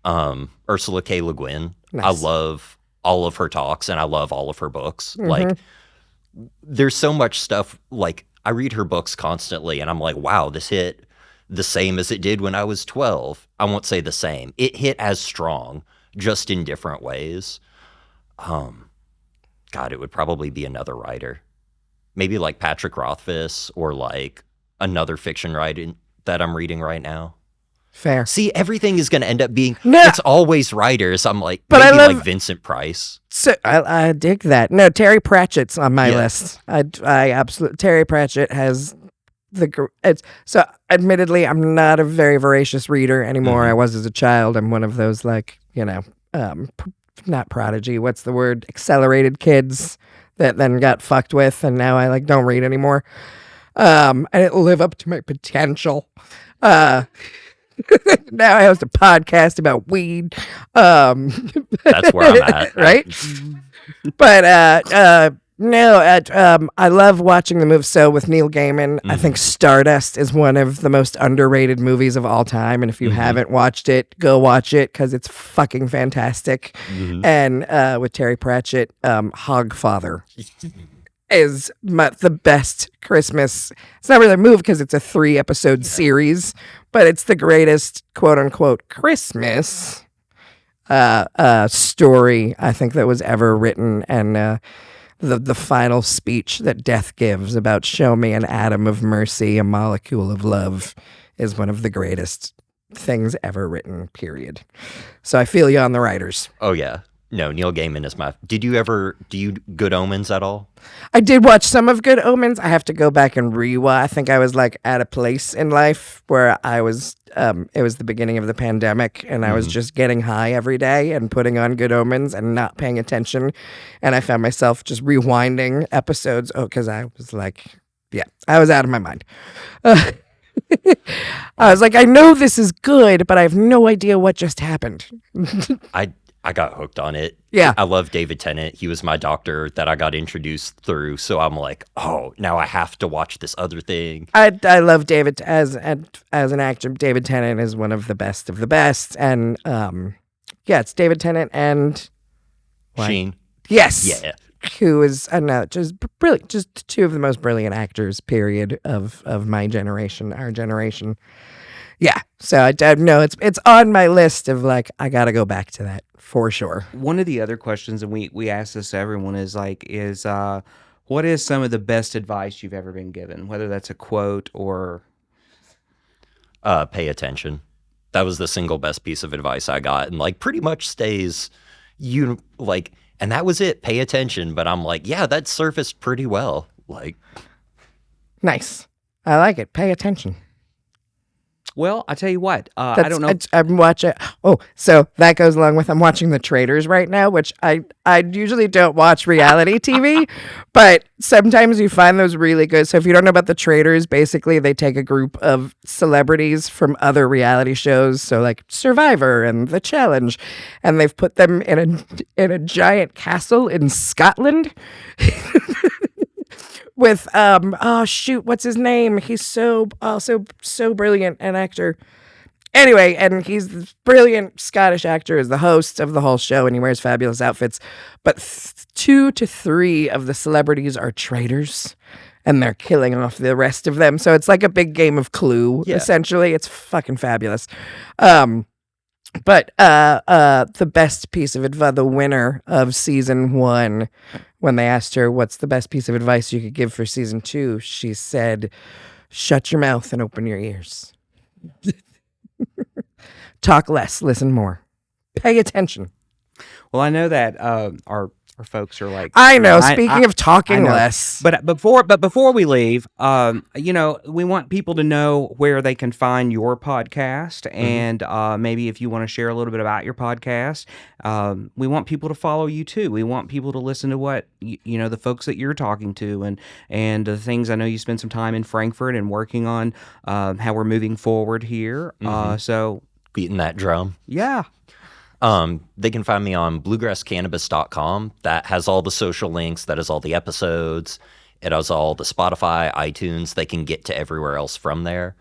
Ursula K. Le Guin. Nice. I love all of her talks and I love all of her books. Like there's so much stuff. Like I read her books constantly and I'm like, wow, this hit the same as it did when I was 12. I won't say the same. It hit as strong, just in different ways. God, it would probably be another writer. Maybe like Patrick Rothfuss or like another fiction writer that I'm reading right now. Fair. See, everything is going to end up being, No. it's always writers. I'm like, But I maybe love- like Vincent Price. So I dig that. No, Terry Pratchett's on my Yeah. list. I absolutely Terry Pratchett has it's so admittedly I'm not a very voracious reader anymore. I was as a child. I'm one of those like, not prodigy, what's the word? Accelerated kids that then got fucked with and now I like don't read anymore. I didn't live up to my potential. Now I host a podcast about weed. That's where I'm at. Right? But I love watching the move. So with Neil Gaiman, I think Stardust is one of the most underrated movies of all time. And if you haven't watched it, go watch it because it's fucking fantastic. And with Terry Pratchett, Hogfather is the best Christmas. It's not really a movie because it's a 3-episode series, but it's the greatest quote unquote Christmas story I think that was ever written. And the final speech that Death gives about show me an atom of mercy, a molecule of love is one of the greatest things ever written, period. So I feel you on the writers. Oh, yeah. No, Neil Gaiman is do you Good Omens at all? I did watch some of Good Omens. I have to go back and rewatch. I think I was like at a place in life where I was, it was the beginning of the pandemic and I was just getting high every day and putting on Good Omens and not paying attention. And I found myself just rewinding episodes. Oh, because I was like, I was out of my mind. I was like, I know this is good, but I have no idea what just happened. I got hooked on it. Yeah. I love David Tennant. He was my doctor that I got introduced through. So I'm like, oh, now I have to watch this other thing. I love David as an actor. David Tennant is one of the best of the best. And it's David Tennant and Sheen. yes. Yeah. Who is just brilliant, just two of the most brilliant actors, period, of my generation, our generation. Yeah. So I don't know. It's on my list of like, I got to go back to that for sure. One of the other questions, and we ask this to everyone, is what is some of the best advice you've ever been given? Whether that's a quote or... Pay attention. That was the single best piece of advice I got. And like pretty much stays, and that was it. Pay attention. But I'm like, yeah, that surfaced pretty well. Like, nice. I like it. Pay attention. Well, I tell you what, I don't know. I'm watching. Oh, so that goes along with I'm watching The Traitors right now, which I usually don't watch reality TV, but sometimes you find those really good. So if you don't know about The Traitors, basically they take a group of celebrities from other reality shows, so like Survivor and The Challenge, and they've put them in a giant castle in Scotland. With what's his name? He's so brilliant an actor. Anyway, and he's this brilliant Scottish actor, is the host of the whole show, and he wears fabulous outfits. But 2 to 3 of the celebrities are traitors, and they're killing off the rest of them. So it's like a big game of Clue, essentially. It's fucking fabulous. But the best piece of advice, the winner of season 1, when they asked her what's the best piece of advice you could give for season 2, she said, "Shut your mouth and open your ears. Talk less, listen more. Pay attention." Well, I know that our folks are like, I know. Speaking of talking know. less, But before we leave, we want people to know where they can find your podcast, and maybe if you want to share a little bit about your podcast, we want people to follow you too. We want people to listen to what the folks that you're talking to, and the things. I know you spend some time in Frankfurt and working on how we're moving forward here. So beating that drum. Yeah. They can find me on bluegrasscannabis.com. That has all the social links. That has all the episodes. It has all the Spotify, iTunes. They can get to everywhere else from there.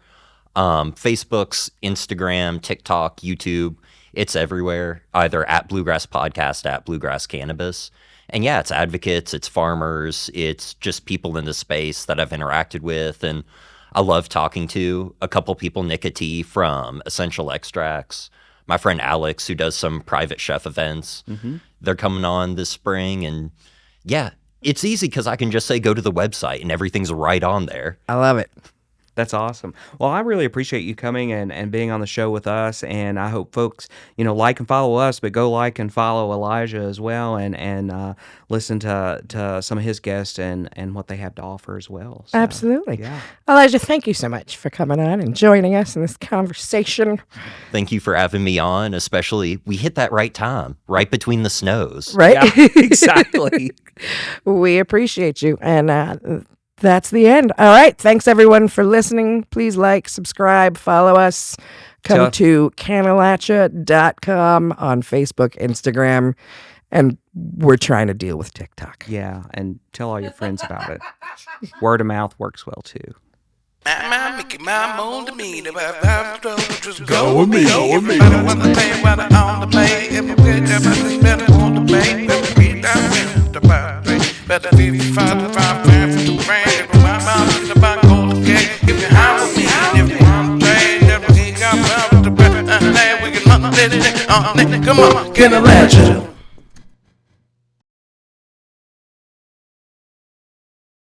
Facebook's, Instagram, TikTok, YouTube. It's everywhere, either at Bluegrass Podcast, at Bluegrass Cannabis. And yeah, it's advocates, it's farmers, it's just people in the space that I've interacted with. And I love talking to a couple people, Nick T from Essential Extracts. My friend Alex, who does some private chef events, they're coming on this spring. And yeah, it's easy because I can just say go to the website and everything's right on there. I love it. That's awesome. Well, I really appreciate you coming and being on the show with us, and I hope folks, like and follow us, but go like and follow Elijah as well, and listen to some of his guests and what they have to offer as well. So, Absolutely. yeah. Elijah, thank you so much for coming on and joining us in this conversation. Thank you for having me on, especially we hit that right time, right between the snows. Right? Yeah, exactly. We appreciate you. And that's the end. All right. Thanks, everyone, for listening. Please like, subscribe, follow us. Come to Cannalachia.com on Facebook, Instagram, and we're trying to deal with TikTok. Yeah, and tell all your friends about it. Word of mouth works well, too. My Mickey, my moon to me, the just go with me. Everybody wanna pay while they're on the pay. Everywhere everybody's better on the pay. Better be that way, the bad way. Better be the father, five times for the rain. My mouth is about gold again. If you're high with me, if you want to trade, everything got power with the breath. We can look at it, come on, get a legend.